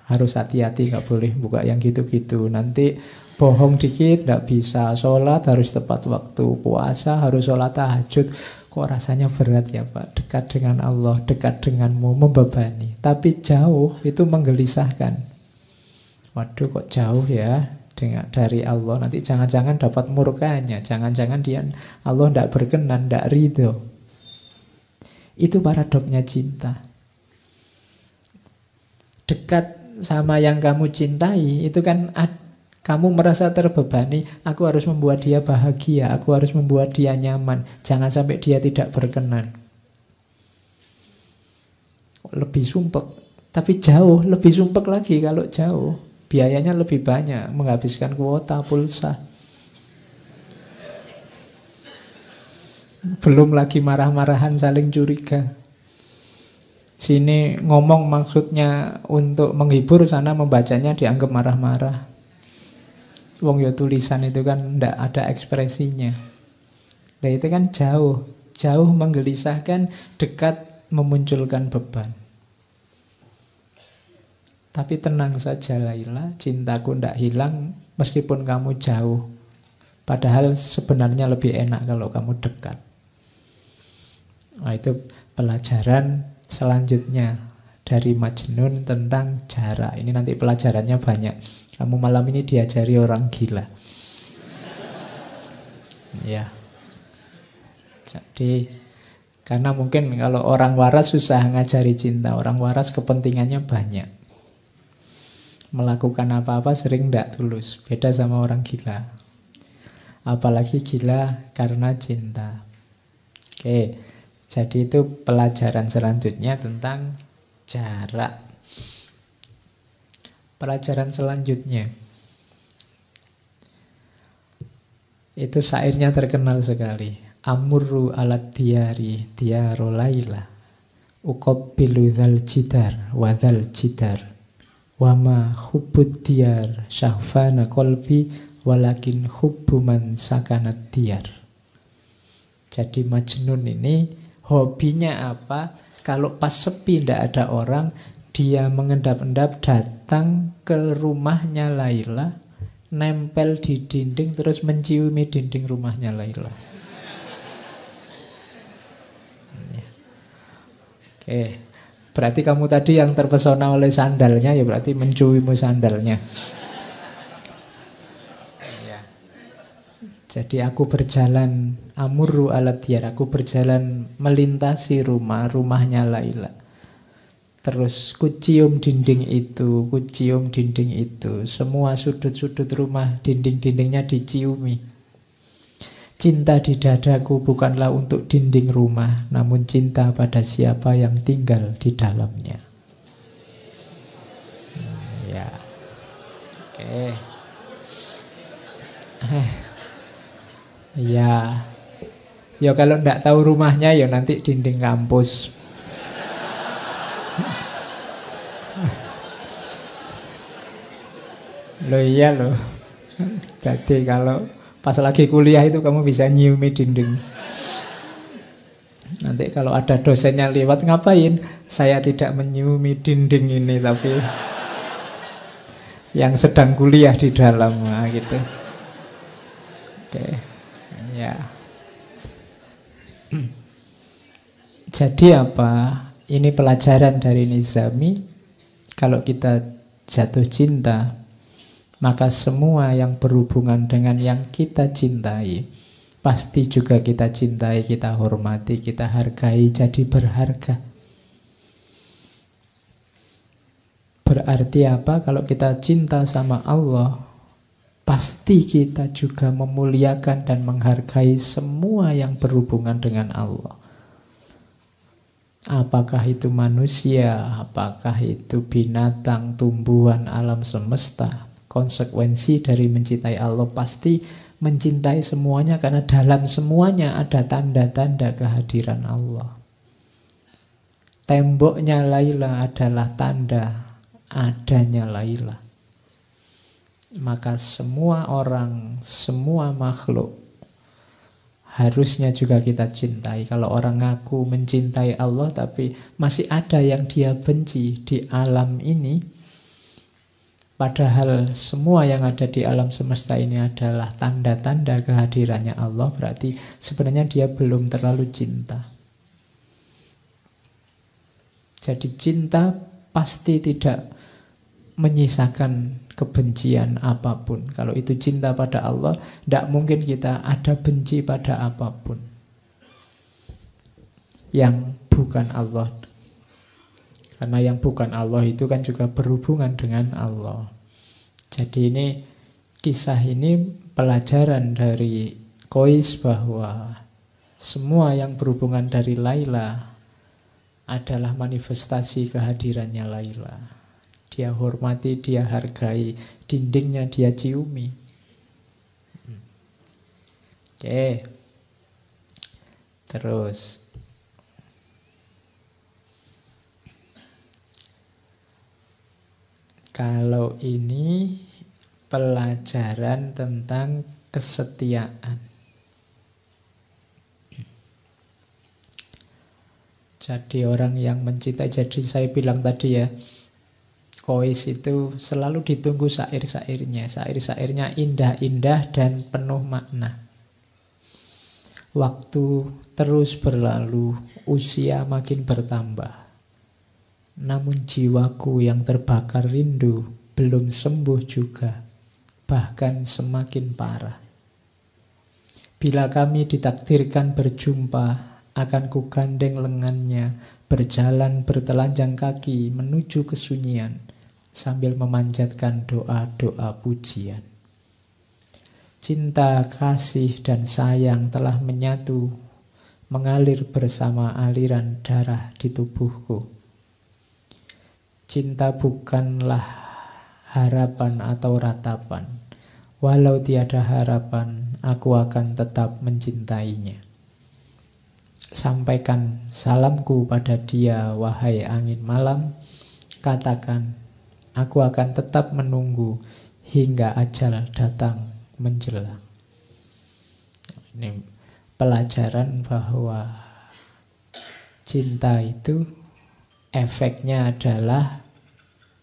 harus hati-hati, gak boleh buka yang gitu-gitu. Nanti bohong dikit gak bisa, sholat harus tepat waktu, puasa harus sholat tahajud. Kok rasanya berat ya Pak, dekat dengan Allah, dekat denganmu, membebani. Tapi jauh itu menggelisahkan. Waduh kok jauh ya dari Allah, nanti jangan-jangan dapat murkanya, jangan-jangan dia Allah tidak berkenan, tidak ridho. Itu paradoknya cinta. Dekat sama yang kamu cintai, itu kan kamu merasa terbebani, aku harus membuat dia bahagia, aku harus membuat dia nyaman, jangan sampai dia tidak berkenan. Lebih sumpek, tapi jauh, lebih sumpek lagi kalau jauh. Biayanya lebih banyak, menghabiskan kuota, pulsa. Belum lagi marah-marahan, saling curiga. Sini ngomong maksudnya untuk menghibur, sana membacanya dianggap marah-marah. Wong ya tulisan itu kan ndak ada ekspresinya. Nah itu kan jauh, jauh menggelisahkan, dekat memunculkan beban. Tapi tenang saja Laila, cintaku ndak hilang meskipun kamu jauh. Padahal sebenarnya lebih enak kalau kamu dekat. Nah, itu pelajaran selanjutnya dari Majnun tentang jarak. Ini nanti pelajarannya banyak. Kamu malam ini diajari orang gila. Ya. Jadi karena mungkin kalau orang waras susah ngajari cinta. Orang waras kepentingannya banyak. Melakukan apa-apa sering tidak tulus. Beda sama orang gila. Apalagi gila karena cinta. Oke, jadi itu pelajaran selanjutnya tentang jarak. Pelajaran selanjutnya itu syairnya terkenal sekali. Amurru alat diyari diyaro laila uqabbilu dzal jidar wa dzal jidar wama hubbud diyar syahfana qalbi walakin hubbu man sakanat diyar. Jadi Majnun ini hobinya apa? Kalau pas sepi tidak ada orang, dia mengendap-endap datang ke rumahnya Laila, nempel di dinding terus menciumi dinding rumahnya Laila. Oke, berarti kamu tadi yang terpesona oleh sandalnya, ya berarti menciumimu sandalnya. Jadi aku berjalan amurru alat diyar, aku berjalan melintasi rumahnya Laila. Terus kucium dinding itu, kucium dinding itu. Semua sudut-sudut rumah, dinding-dindingnya diciumi. Cinta di dadaku bukanlah untuk dinding rumah, namun cinta pada siapa yang tinggal di dalamnya. Ya, oke. Ya, ya kalau ndak tahu rumahnya ya nanti dinding kampus. Loh iya loh. Jadi kalau pas lagi kuliah itu kamu bisa nyiumi dinding. Nanti kalau ada dosennya lewat ngapain? Saya tidak menyiumi dinding ini, tapi yang sedang kuliah di dalam, nah, gitu. Oke. Ya. Jadi apa? Ini pelajaran dari Nizami. Kalau kita jatuh cinta, maka semua yang berhubungan dengan yang kita cintai pasti juga kita cintai, kita hormati, kita hargai, jadi berharga. Berarti apa? Kalau kita cinta sama Allah, pasti kita juga memuliakan dan menghargai semua yang berhubungan dengan Allah. Apakah itu manusia, apakah itu binatang, tumbuhan, alam semesta. Konsekuensi dari mencintai Allah pasti mencintai semuanya, karena dalam semuanya ada tanda-tanda kehadiran Allah. Temboknya Laila adalah tanda adanya Laila. Maka semua orang, semua makhluk harusnya juga kita cintai. Kalau orang ngaku mencintai Allah tapi masih ada yang dia benci di alam ini, padahal semua yang ada di alam semesta ini adalah tanda-tanda kehadirannya Allah, berarti sebenarnya dia belum terlalu cinta. Jadi cinta pasti tidak menyisakan kebencian apapun. Kalau itu cinta pada Allah, tidak mungkin kita ada benci pada apapun yang bukan Allah. Karena yang bukan Allah itu kan juga berhubungan dengan Allah. Jadi ini, kisah ini pelajaran dari Qais bahwa semua yang berhubungan dari Laila adalah manifestasi kehadirannya Laila. Dia hormati, dia hargai, dindingnya dia ciumi. Oke. Terus Kalau ini pelajaran tentang kesetiaan. Jadi orang yang mencintai, jadi saya bilang tadi ya, Kois itu selalu ditunggu syair-syairnya. Syair-syairnya indah-indah dan penuh makna. Waktu terus berlalu, usia makin bertambah. Namun jiwaku yang terbakar rindu belum sembuh juga, bahkan semakin parah. Bila kami ditakdirkan berjumpa, akan kugandeng lengannya, berjalan bertelanjang kaki menuju kesunyian, sambil memanjatkan doa-doa pujian. Cinta, kasih, dan sayang telah menyatu, mengalir bersama aliran darah di tubuhku. Cinta bukanlah harapan atau ratapan. Walau tiada harapan, aku akan tetap mencintainya. Sampaikan salamku pada dia, wahai angin malam. Katakan, aku akan tetap menunggu hingga ajal datang menjelang. Ini pelajaran bahwa cinta itu efeknya adalah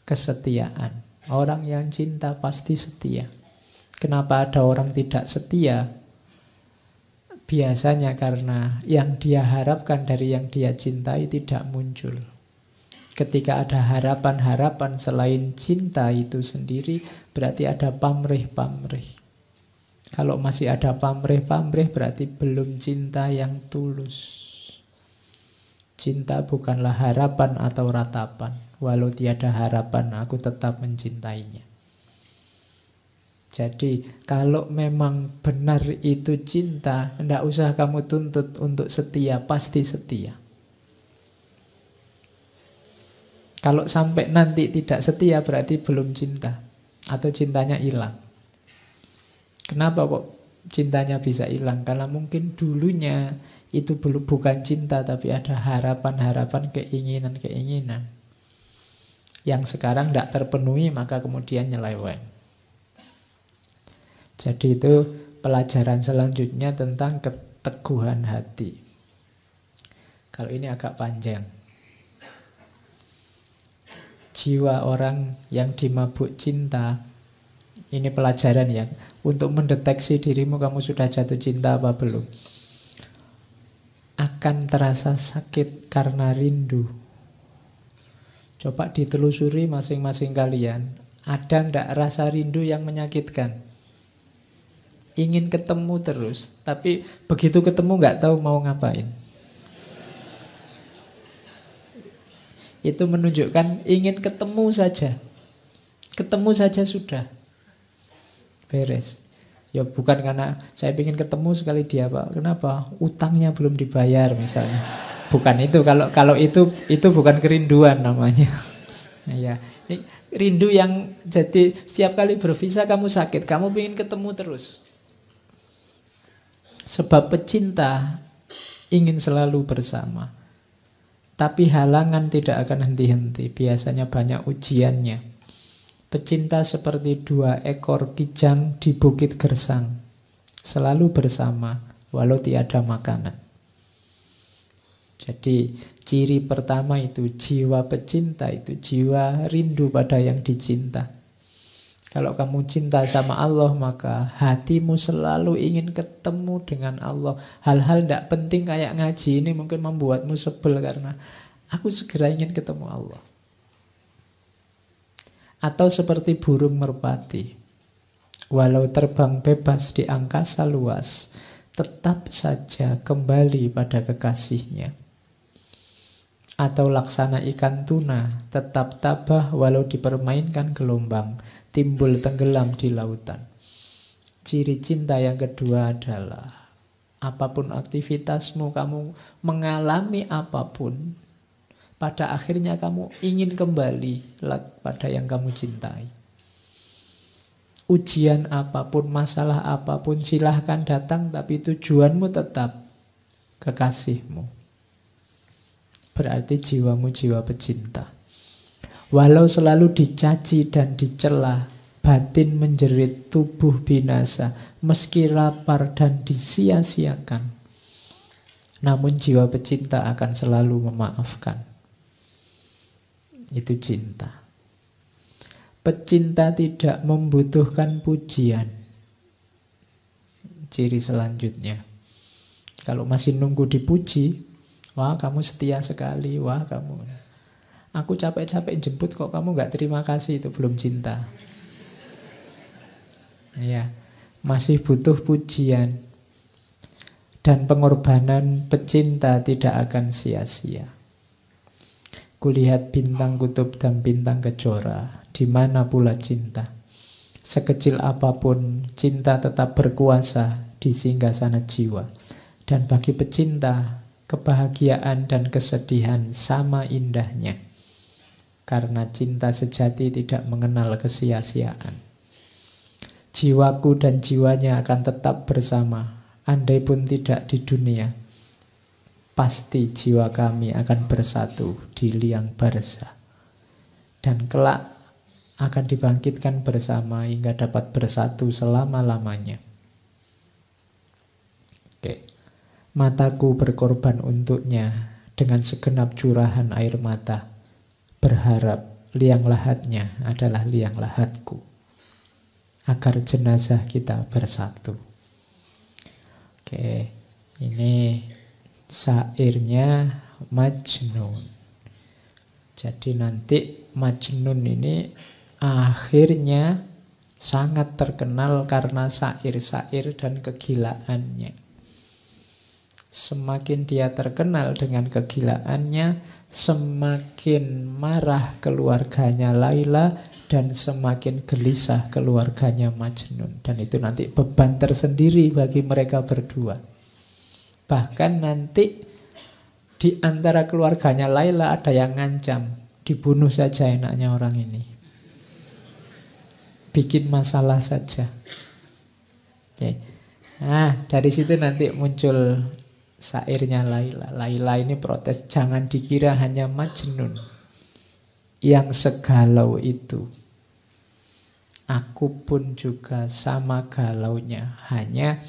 kesetiaan. Orang yang cinta pasti setia. Kenapa ada orang tidak setia? Biasanya karena yang dia harapkan dari yang dia cintai tidak muncul. Ketika ada harapan-harapan selain cinta itu sendiri, berarti ada pamrih-pamrih. Kalau masih ada pamrih-pamrih, berarti belum cinta yang tulus. Cinta bukanlah harapan atau ratapan. Walau tiada harapan, aku tetap mencintainya. Jadi, kalau memang benar itu cinta, tidak usah kamu tuntut untuk setia, pasti setia. Kalau sampai nanti tidak setia, berarti belum cinta. Atau cintanya hilang. Kenapa kok cintanya bisa hilang? Karena mungkin dulunya itu bukan cinta, tapi ada harapan-harapan, keinginan-keinginan yang sekarang tidak terpenuhi, maka kemudian nyeleweng. Jadi itu pelajaran selanjutnya tentang keteguhan hati. Kalau ini agak panjang. Jiwa orang yang dimabuk cinta, ini pelajaran ya, untuk mendeteksi dirimu kamu sudah jatuh cinta apa belum. Akan terasa sakit karena rindu. Coba ditelusuri masing-masing kalian. Ada ndak rasa rindu yang menyakitkan? Ingin ketemu terus, tapi begitu ketemu nggak tahu mau ngapain. Itu menunjukkan ingin ketemu saja. Ketemu saja sudah. Beres. Ya bukan karena saya ingin ketemu sekali dia Pak. Kenapa? Utangnya belum dibayar misalnya. Bukan itu. Kalau itu bukan kerinduan namanya. Nah, ya, ini rindu yang jadi setiap kali berpisah kamu sakit, kamu ingin ketemu terus. Sebab pecinta ingin selalu bersama. Tapi halangan tidak akan henti-henti. Biasanya banyak ujiannya. Pecinta seperti dua ekor kijang di bukit gersang. Selalu bersama, walau tiada makanan. Jadi ciri pertama itu jiwa pecinta, itu jiwa rindu pada yang dicinta. Kalau kamu cinta sama Allah, maka hatimu selalu ingin ketemu dengan Allah. Hal-hal tidak penting kayak ngaji ini mungkin membuatmu sebel karena aku segera ingin ketemu Allah. Atau seperti burung merpati, walau terbang bebas di angkasa luas, tetap saja kembali pada kekasihnya. Atau laksana ikan tuna, tetap tabah walau dipermainkan gelombang, timbul tenggelam di lautan. Ciri cinta yang kedua adalah apapun aktivitasmu, kamu mengalami apapun, pada akhirnya kamu ingin kembali pada yang kamu cintai. Ujian apapun, masalah apapun, silahkan datang, tapi tujuanmu tetap kekasihmu. Berarti jiwamu jiwa pecinta. Walau selalu dicaci dan dicela, batin menjerit, tubuh binasa, meski lapar dan disia-siakan, namun jiwa pecinta akan selalu memaafkan. Itu cinta. Pecinta tidak membutuhkan pujian. Ciri selanjutnya, kalau masih nunggu dipuji, wah kamu setia sekali, wah kamu, aku capek-capek jemput kok kamu gak terima kasih, itu belum cinta. Ya, masih butuh pujian. Dan pengorbanan pecinta tidak akan sia-sia. Kulihat bintang kutub dan bintang kejora, di mana pula cinta. Sekecil apapun, cinta tetap berkuasa di singgasana jiwa. Dan bagi pecinta, kebahagiaan dan kesedihan sama indahnya. Karena cinta sejati tidak mengenal kesia-siaan. Jiwaku dan jiwanya akan tetap bersama, andai pun tidak di dunia. Pasti jiwa kami akan bersatu di liang barza. Dan kelak akan dibangkitkan bersama hingga dapat bersatu selama-lamanya. Oke. Mataku berkorban untuknya dengan segenap curahan air mata, berharap liang lahatnya adalah liang lahatku, agar jenazah kita bersatu. Oke, ini syairnya Majnun. Jadi nanti Majnun ini akhirnya sangat terkenal karena syair-syair dan kegilaannya. Semakin dia terkenal dengan kegilaannya, semakin marah keluarganya Laila dan semakin gelisah keluarganya Majnun. Dan itu nanti beban tersendiri bagi mereka berdua. Bahkan nanti di antara keluarganya Laila ada yang ngancam, dibunuh saja enaknya orang ini, bikin masalah saja. Oke. Nah, dari situ nanti muncul syairnya Laila. Laila ini protes, jangan dikira hanya Majnun yang segalau itu. Aku pun juga sama galaunya. Hanya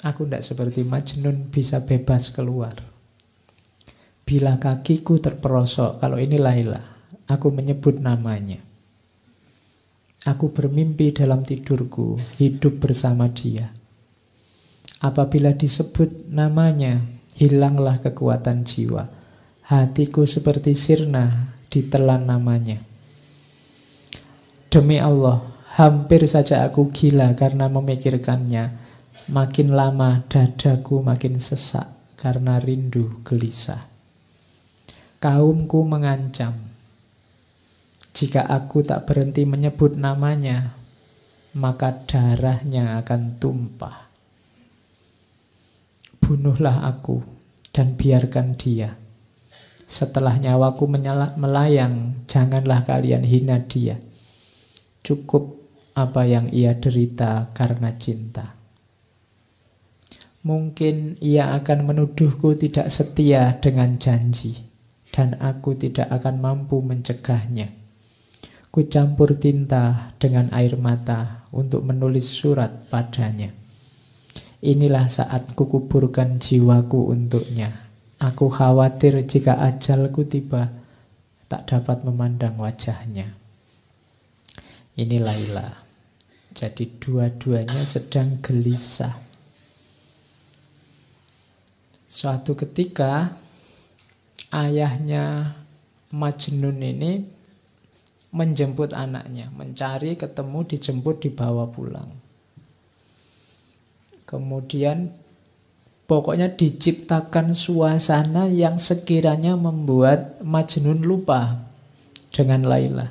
aku tidak seperti Majnun bisa bebas keluar. Bila kakiku terperosok, kalau ini Laila, aku menyebut namanya. Aku bermimpi dalam tidurku, hidup bersama dia. Apabila disebut namanya, hilanglah kekuatan jiwa. Hatiku seperti sirna ditelan namanya. Demi Allah, hampir saja aku gila karena memikirkannya. Makin lama dadaku makin sesak karena rindu gelisah. Kaumku mengancam, jika aku tak berhenti menyebut namanya, maka darahnya akan tumpah. Bunuhlah aku dan biarkan dia. Setelah nyawaku melayang, janganlah kalian hina dia. Cukup apa yang ia derita karena cinta. Mungkin ia akan menuduhku tidak setia dengan janji, dan aku tidak akan mampu mencegahnya. Ku campur tinta dengan air mata untuk menulis surat padanya. Inilah saat kukuburkan jiwaku untuknya. Aku khawatir jika ajalku tiba, tak dapat memandang wajahnya. Ini Laila. Jadi dua-duanya sedang gelisah. Suatu ketika ayahnya Majnun ini menjemput anaknya, mencari, ketemu, dijemput, dibawa pulang. Kemudian pokoknya diciptakan suasana yang sekiranya membuat Majnun lupa dengan Laila.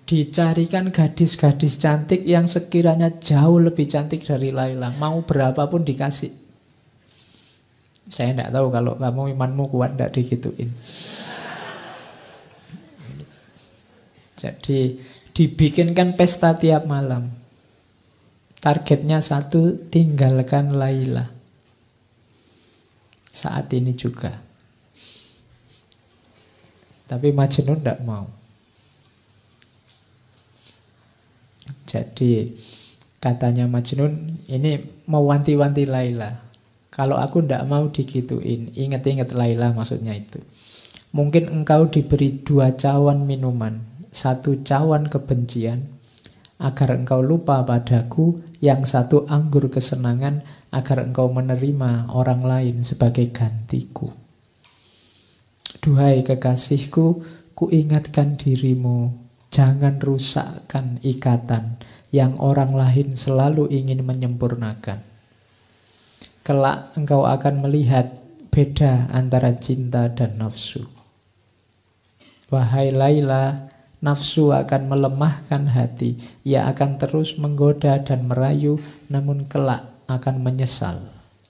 Dicarikan gadis-gadis cantik yang sekiranya jauh lebih cantik dari Laila. Mau berapapun dikasih. Saya tidak tahu kalau kamu imanmu kuat tidak digituin. Jadi dibikinkan pesta tiap malam. Targetnya satu, tinggalkan Laila. Saat ini juga. Tapi Majnun tidak mau. Jadi katanya Majnun ini mewanti-wanti Laila. Kalau aku tidak mau digituin, ingat-ingat Laila maksudnya itu. Mungkin engkau diberi 2 cawan minuman, 1 cawan kebencian, agar engkau lupa padaku, yang 1 anggur kesenangan, agar engkau menerima orang lain sebagai gantiku. Duhai kekasihku, kuingatkan dirimu, jangan rusakkan ikatan yang orang lain selalu ingin menyempurnakan. Kelak engkau akan melihat beda antara cinta dan nafsu. Wahai Laila, nafsu akan melemahkan hati. Ia akan terus menggoda dan merayu, namun kelak akan menyesal,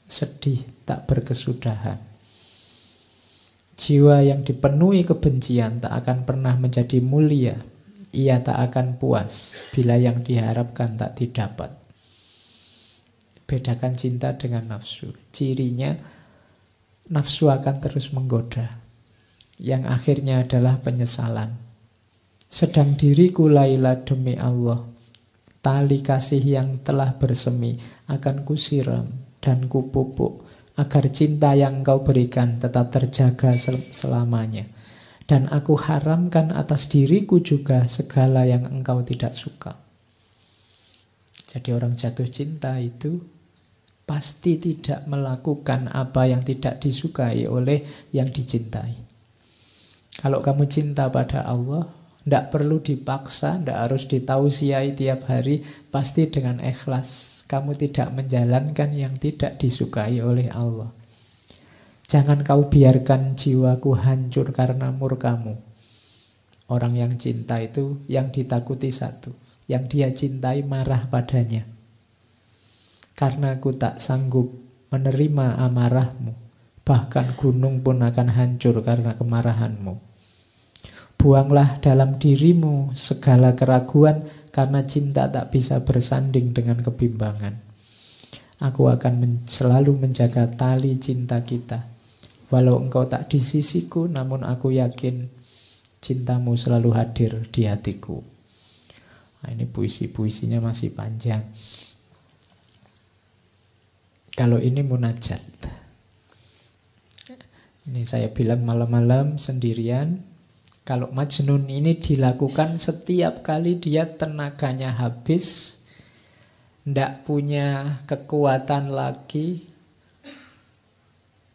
sedih tak berkesudahan. Jiwa yang dipenuhi kebencian tak akan pernah menjadi mulia. Ia tak akan puas bila yang diharapkan tak didapat. Bedakan cinta dengan nafsu. Cirinya, nafsu akan terus menggoda, yang akhirnya adalah penyesalan. Sedang diriku Laila demi Allah, tali kasih yang telah bersemi akan kusiram dan kupupuk, agar cinta yang engkau berikan tetap terjaga selamanya. Dan aku haramkan atas diriku juga segala yang engkau tidak suka. Jadi orang jatuh cinta itu pasti tidak melakukan apa yang tidak disukai oleh yang dicintai. Kalau kamu cinta pada Allah, tidak perlu dipaksa, tidak harus ditausiai tiap hari, pasti dengan ikhlas. Kamu tidak menjalankan yang tidak disukai oleh Allah. Jangan kau biarkan jiwaku hancur karena murkamu. Orang yang cinta itu yang ditakuti 1, yang dia cintai marah padanya. Karena aku tak sanggup menerima amarahmu, bahkan gunung pun akan hancur karena kemarahanmu. Buanglah dalam dirimu segala keraguan, karena cinta tak bisa bersanding dengan kebimbangan. Aku akan selalu menjaga tali cinta kita. Walau engkau tak di sisiku, namun aku yakin cintamu selalu hadir di hatiku. Nah, ini puisi-puisinya masih panjang. Kalau ini munajat. Ini saya bilang malam-malam sendirian. Kalau Majnun ini dilakukan setiap kali dia tenaganya habis, ndak punya kekuatan lagi.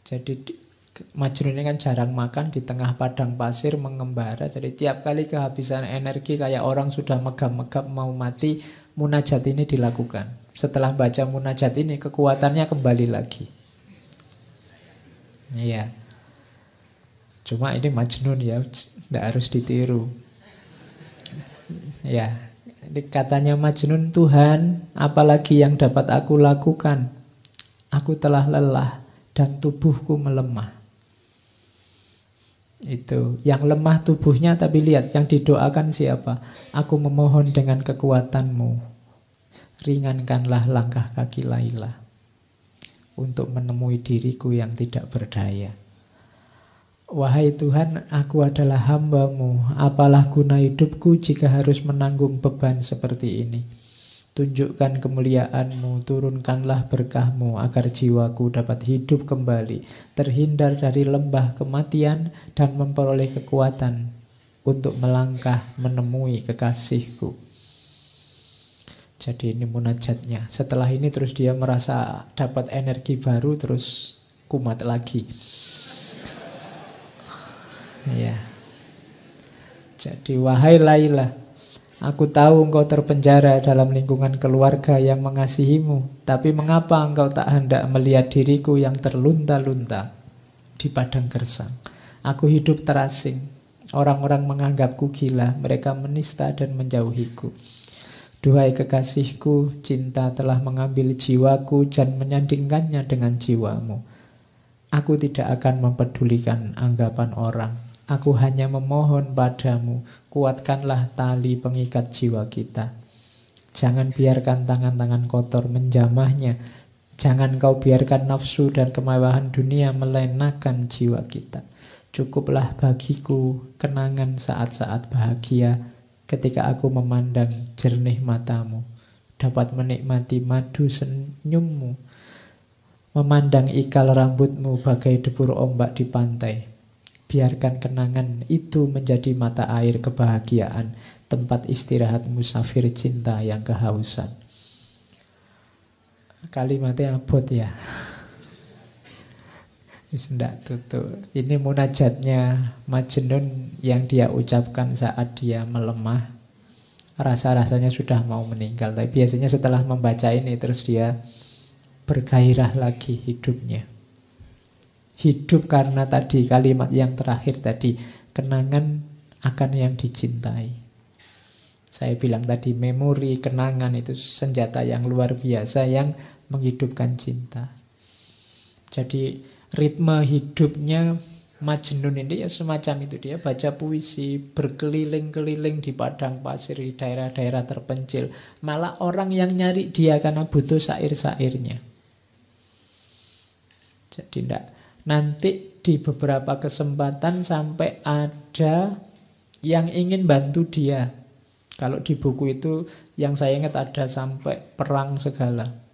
Jadi Majnun ini kan jarang makan, di tengah padang pasir mengembara. Jadi tiap kali kehabisan energi kayak orang sudah megap-megap mau mati, munajat ini dilakukan. Setelah baca munajat ini kekuatannya kembali lagi. Iya. Cuma ini Majnun ya, tidak harus ditiru. Ya, ini katanya Majnun, Tuhan, apalagi yang dapat aku lakukan? Aku telah lelah dan tubuhku melemah. Itu, yang lemah tubuhnya, tapi lihat yang didoakan siapa? Aku memohon dengan kekuatanmu, ringankanlah langkah kaki Laila untuk menemui diriku yang tidak berdaya. Wahai Tuhan, aku adalah hamba-Mu. Apalah guna hidupku jika harus menanggung beban seperti ini? Tunjukkan kemuliaan-Mu, turunkanlah berkah-Mu agar jiwaku dapat hidup kembali, terhindar dari lembah kematian dan memperoleh kekuatan untuk melangkah menemui kekasihku. Jadi ini munajatnya. Setelah ini terus dia merasa dapat energi baru, terus kumat lagi. Ya. Jadi wahai Laila, aku tahu engkau terpenjara dalam lingkungan keluarga yang mengasihimu, tapi mengapa engkau tak hendak melihat diriku yang terlunta-lunta di padang gersang? Aku hidup terasing. Orang-orang menganggapku gila, mereka menista dan menjauhiku. Duhai kekasihku, cinta telah mengambil jiwaku dan menyandingkannya dengan jiwamu. Aku tidak akan mempedulikan anggapan orang. Aku hanya memohon padamu, kuatkanlah tali pengikat jiwa kita. Jangan biarkan tangan-tangan kotor menjamahnya. Jangan kau biarkan nafsu dan kemewahan dunia melenakan jiwa kita. Cukuplah bagiku kenangan saat-saat bahagia ketika aku memandang jernih matamu, dapat menikmati madu senyummu, memandang ikal rambutmu bagai debur ombak di pantai. Biarkan kenangan itu menjadi mata air kebahagiaan, tempat istirahat musafir cinta yang kehausan. Kalimatnya abot ya. Ndak tutup. Ini munajatnya Majnun yang dia ucapkan saat dia melemah. Rasa-rasanya sudah mau meninggal. Tapi biasanya setelah membaca ini terus dia bergairah lagi hidupnya. Hidup karena tadi kalimat yang terakhir tadi, kenangan akan yang dicintai. Saya bilang tadi memori, kenangan itu senjata yang luar biasa yang menghidupkan cinta. Jadi ritme hidupnya Majnun ini ya semacam itu. Dia baca puisi, berkeliling-keliling di padang pasir, di daerah-daerah terpencil. Malah orang yang nyari dia karena butuh syair-syairnya. Jadi nanti di beberapa kesempatan sampai ada yang ingin bantu dia. Kalau di buku itu yang saya ingat ada sampai perang segala.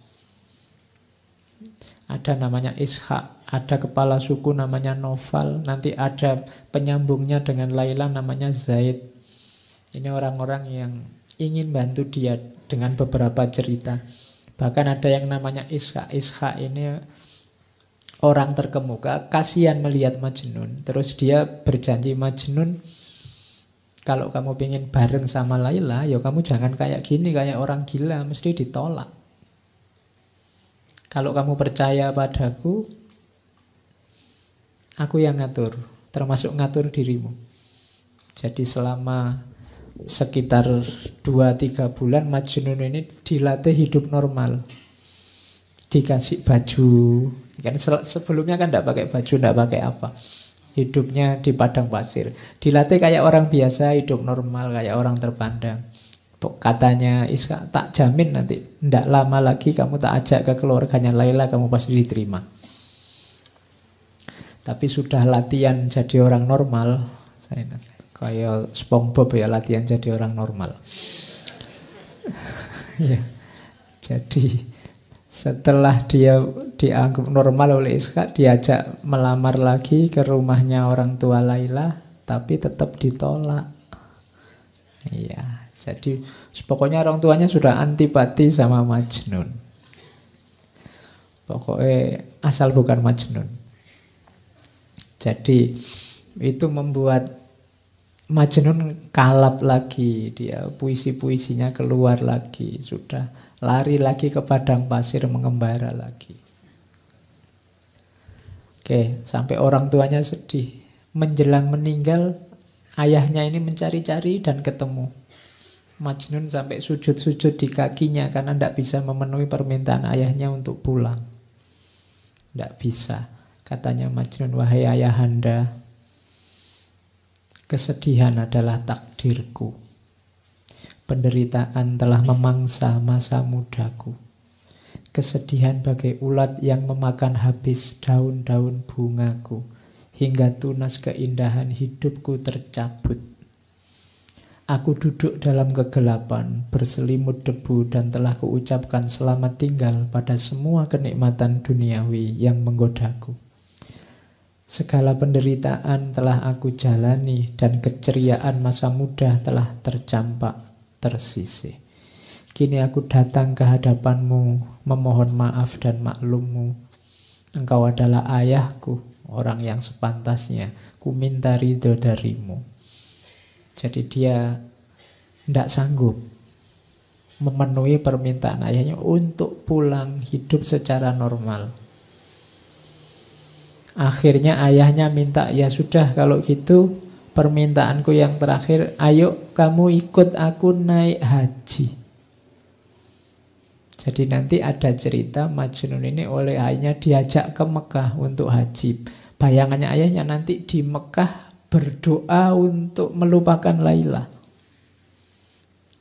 Ada namanya Ishak, ada kepala suku namanya Noval, nanti ada penyambungnya dengan Laila namanya Zaid. Ini orang-orang yang ingin bantu dia dengan beberapa cerita. Bahkan ada yang namanya Ishak. Ishak ini orang terkemuka, kasihan melihat Majnun. Terus dia berjanji, Majnun, kalau kamu pengen bareng sama Laila, ya kamu jangan kayak gini, kayak orang gila, mesti ditolak. Kalau kamu percaya padaku, aku yang ngatur, termasuk ngatur dirimu. Jadi selama sekitar 2-3 bulan Majnun ini dilatih hidup normal. Dikasih baju, kan sebelumnya kan tidak pakai baju, tidak pakai apa. Hidupnya di padang pasir. Dilatih kayak orang biasa, hidup normal, kayak orang terpandang. Katanya Ishak, tak jamin nanti tidak lama lagi kamu tak ajak ke keluarganya Laila, kamu pasti diterima. Tapi sudah latihan jadi orang normal. Saya kayak SpongeBob ya, latihan jadi orang normal. Ya, jadi setelah dia dianggap normal oleh Ishak, diajak melamar lagi ke rumahnya orang tua Laila, tapi tetap ditolak. Iya. Jadi pokoknya orang tuanya sudah antipati sama Majnun. Pokoknya asal bukan Majnun. Jadi itu membuat Majnun kalap lagi. Dia puisi-puisinya keluar lagi. Sudah lari lagi ke padang pasir mengembara lagi. Oke, sampai orang tuanya sedih. Menjelang meninggal, ayahnya ini mencari-cari dan ketemu. Majnun sampai sujud-sujud di kakinya karena tidak bisa memenuhi permintaan ayahnya untuk pulang. Tidak bisa. Katanya Majnun, wahai ayahanda, kesedihan adalah takdirku. Penderitaan telah memangsa masa mudaku. Kesedihan bagai ulat yang memakan habis daun-daun bungaku, hingga tunas keindahan hidupku tercabut. Aku duduk dalam kegelapan, berselimut debu, dan telah kuucapkan selamat tinggal pada semua kenikmatan duniawi yang menggodaku. Segala penderitaan telah aku jalani, dan keceriaan masa muda telah tercampak, tersisih. Kini aku datang ke hadapanmu, memohon maaf dan maklummu. Engkau adalah ayahku, orang yang sepantasnya ku minta ridho darimu. Jadi dia tidak sanggup memenuhi permintaan ayahnya untuk pulang hidup secara normal. Akhirnya ayahnya minta, ya sudah kalau gitu permintaanku yang terakhir, ayo kamu ikut aku naik haji. Jadi nanti ada cerita Majnun ini oleh ayahnya diajak ke Mekah untuk haji. Bayangannya ayahnya nanti di Mekah berdoa untuk melupakan Laila.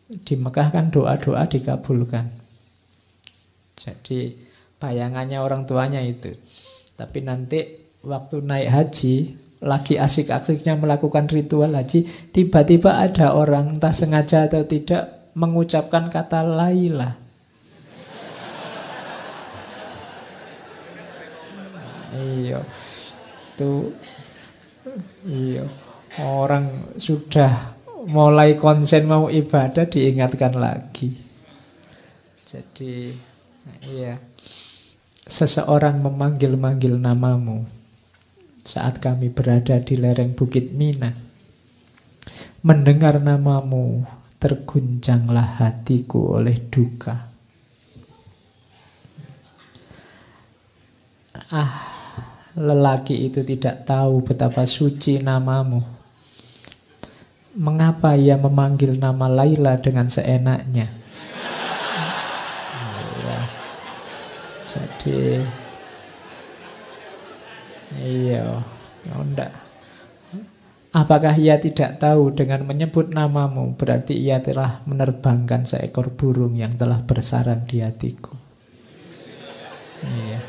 Di Mekah kan doa-doa dikabulkan. Jadi bayangannya orang tuanya itu. Tapi nanti waktu naik haji, lagi asik-asiknya melakukan ritual haji, tiba-tiba ada orang entah sengaja atau tidak mengucapkan kata Laila. Iya. Itu iya. Orang sudah mulai konsen mau ibadah diingatkan lagi. Jadi iya. Seseorang memanggil-manggil namamu saat kami berada di lereng Bukit Mina. Mendengar namamu, terguncanglah hatiku oleh duka. Lelaki itu tidak tahu betapa suci namamu. Mengapa ia memanggil nama Laila dengan seenaknya? Jadi iya, enggak. Apakah ia tidak tahu dengan menyebut namamu berarti ia telah menerbangkan seekor burung yang telah bersarang di hatiku? Iya.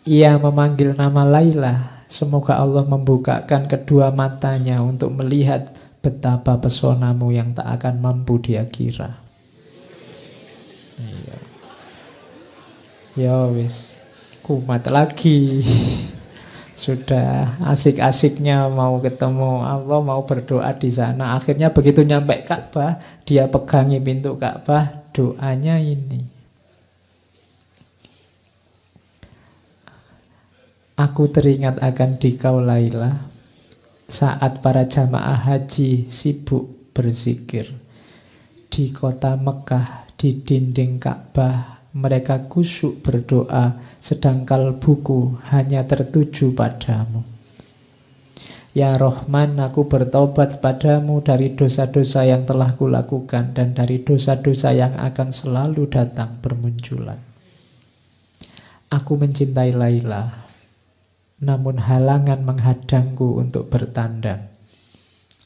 Ia memanggil nama Laila. Semoga Allah membukakan kedua matanya untuk melihat betapa pesonamu yang tak akan mampu dia kira. Iya. Ya wis, kumat lagi. Sudah asik-asiknya mau ketemu Allah, mau berdoa di sana. Akhirnya begitu nyampe Ka'bah, dia pegangi pintu Ka'bah, doanya ini. Aku teringat akan dikau Laila saat para jamaah haji sibuk berzikir di kota Mekah, di dinding Ka'bah. Mereka khusyuk berdoa, sedang kalbuku hanya tertuju padamu. Ya Rahman, aku bertobat padamu dari dosa-dosa yang telah kulakukan dan dari dosa-dosa yang akan selalu datang bermunculan. Aku mencintai Laila, namun halangan menghadangku untuk bertandang.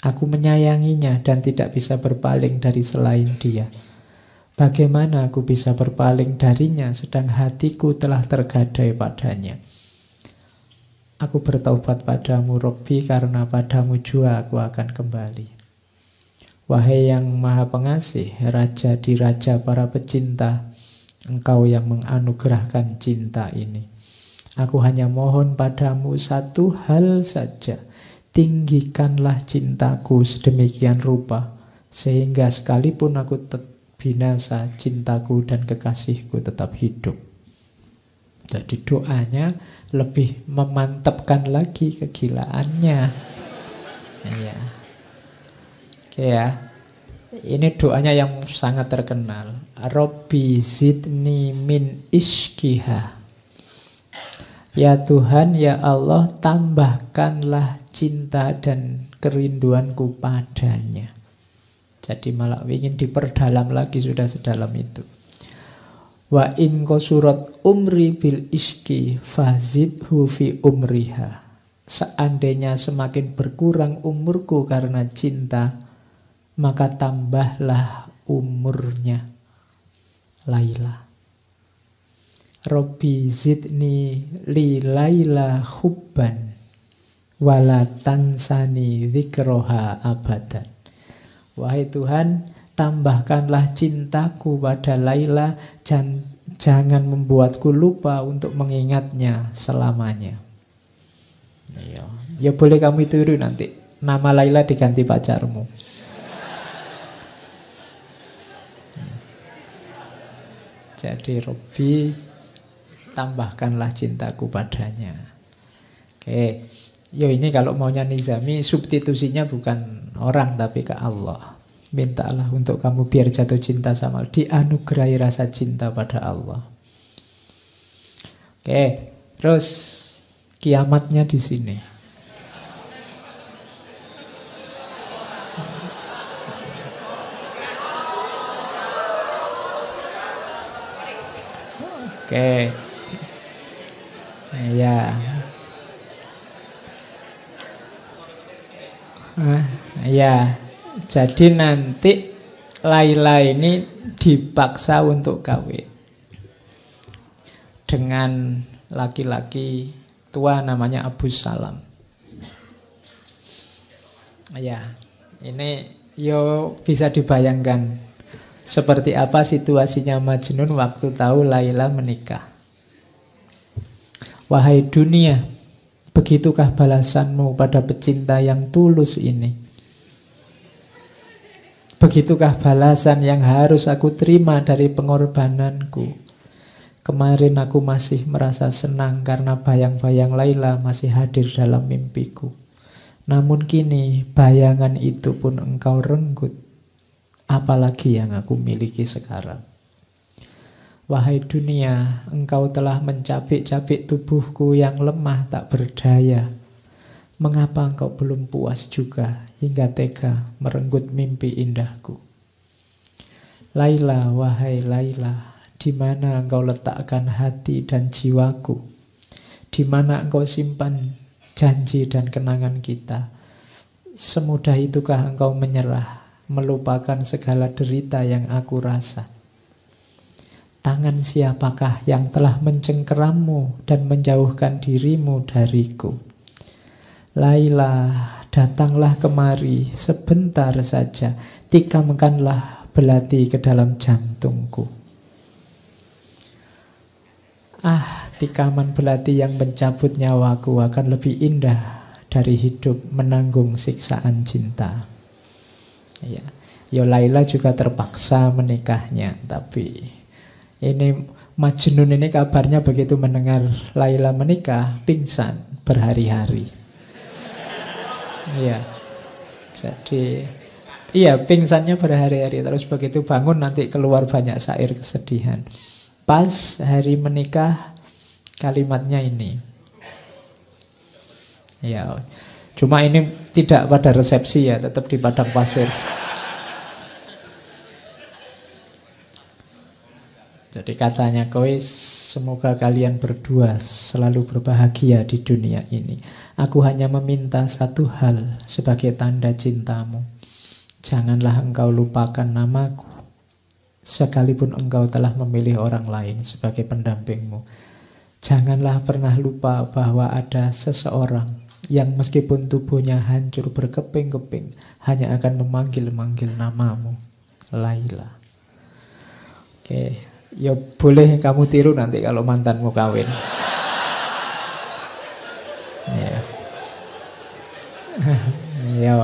Aku menyayanginya dan tidak bisa berpaling dari selain dia. Bagaimana aku bisa berpaling darinya sedang hatiku telah tergadai padanya? Aku bertaubat padamu Robbi, karena padamu jua aku akan kembali. Wahai yang maha pengasih, Raja di raja para pecinta, Engkau yang menganugerahkan cinta ini. Aku hanya mohon padamu satu hal saja. Tinggikanlah cintaku sedemikian rupa, sehingga sekalipun aku binasa, cintaku dan kekasihku tetap hidup. Jadi doanya lebih memantapkan lagi kegilaannya. Ya. Oke ya. Ini doanya yang sangat terkenal. Robbi zidni min ishkiha. Ya Tuhan, ya Allah, tambahkanlah cinta dan kerinduanku padanya. Jadi malah ingin diperdalam lagi, sudah sedalam itu. Wa in qasurat umri bil iski fazidhu fi umriha. Seandainya semakin berkurang umurku karena cinta, maka tambahlah umurnya Laila. Robbi zidni li Laila hubban wala tansani dzikroha abadan. Wahai Tuhan, tambahkanlah cintaku pada Laila, jangan membuatku lupa untuk mengingatnya selamanya. Ya boleh kamu tiru nanti. Nama Laila diganti pacarmu. Jadi Robbi, tambahkanlah cintaku padanya. Oke. Yo ini kalau maunya Nizami, substitusinya bukan orang tapi ke Allah. Mintalah untuk kamu biar jatuh cinta sama Allah, dianugerahi rasa cinta pada Allah. Oke, terus kiamatnya di sini. Oke. Ya. Ya, jadi nanti Laila ini dipaksa untuk kawin dengan laki-laki tua namanya Abu Salam. Ya, ini yo bisa dibayangkan seperti apa situasinya Majnun waktu tahu Laila menikah. Wahai dunia, begitukah balasanmu pada pecinta yang tulus ini? Begitukah balasan yang harus aku terima dari pengorbananku? Kemarin aku masih merasa senang karena bayang-bayang Laila masih hadir dalam mimpiku. Namun kini bayangan itu pun engkau renggut. Apalagi yang aku miliki sekarang. Wahai dunia, engkau telah mencabik-cabik tubuhku yang lemah tak berdaya. Mengapa engkau belum puas juga hingga tega merenggut mimpi indahku? Laila, wahai Laila, di mana engkau letakkan hati dan jiwaku? Di mana engkau simpan janji dan kenangan kita? Semudah itukah engkau menyerah, melupakan segala derita yang aku rasa? Tangan siapakah yang telah mencengkerammu dan menjauhkan dirimu dariku? Laila, datanglah kemari sebentar saja, tikamkanlah belati ke dalam jantungku. Tikaman belati yang mencabut nyawaku akan lebih indah dari hidup menanggung siksaan cinta. Ya, Laila juga terpaksa menikahnya, tapi ini Majnun ini kabarnya begitu mendengar Laila menikah, pingsan berhari-hari. Iya. Jadi pingsannya berhari-hari, terus begitu bangun nanti keluar banyak syair kesedihan. Pas hari menikah kalimatnya ini. Ya, cuma ini tidak pada resepsi ya, tetap di padang pasir. Jadi katanya, Kois, semoga kalian berdua selalu berbahagia di dunia ini. Aku hanya meminta satu hal sebagai tanda cintamu. Janganlah engkau lupakan namaku, sekalipun engkau telah memilih orang lain sebagai pendampingmu. Janganlah pernah lupa bahwa ada seseorang yang meskipun tubuhnya hancur berkeping-keping hanya akan memanggil-manggil namamu, Laila. Oke, ya boleh kamu tiru nanti kalau mantanmu kawin. Ya. Ya.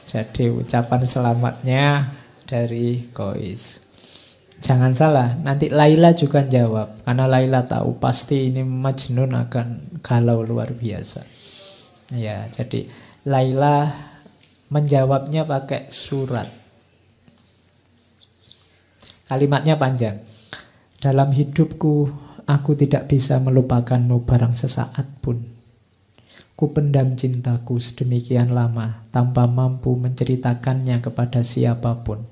Jadi ucapan selamatnya dari Kois. Jangan salah, nanti Laila juga jawab. Karena Laila tahu pasti ini Majnun akan galau luar biasa. Ya, jadi Laila menjawabnya pakai surat. Kalimatnya panjang. Dalam hidupku, aku tidak bisa melupakanmu barang sesaat pun. Ku pendam cintaku sedemikian lama tanpa mampu menceritakannya kepada siapapun.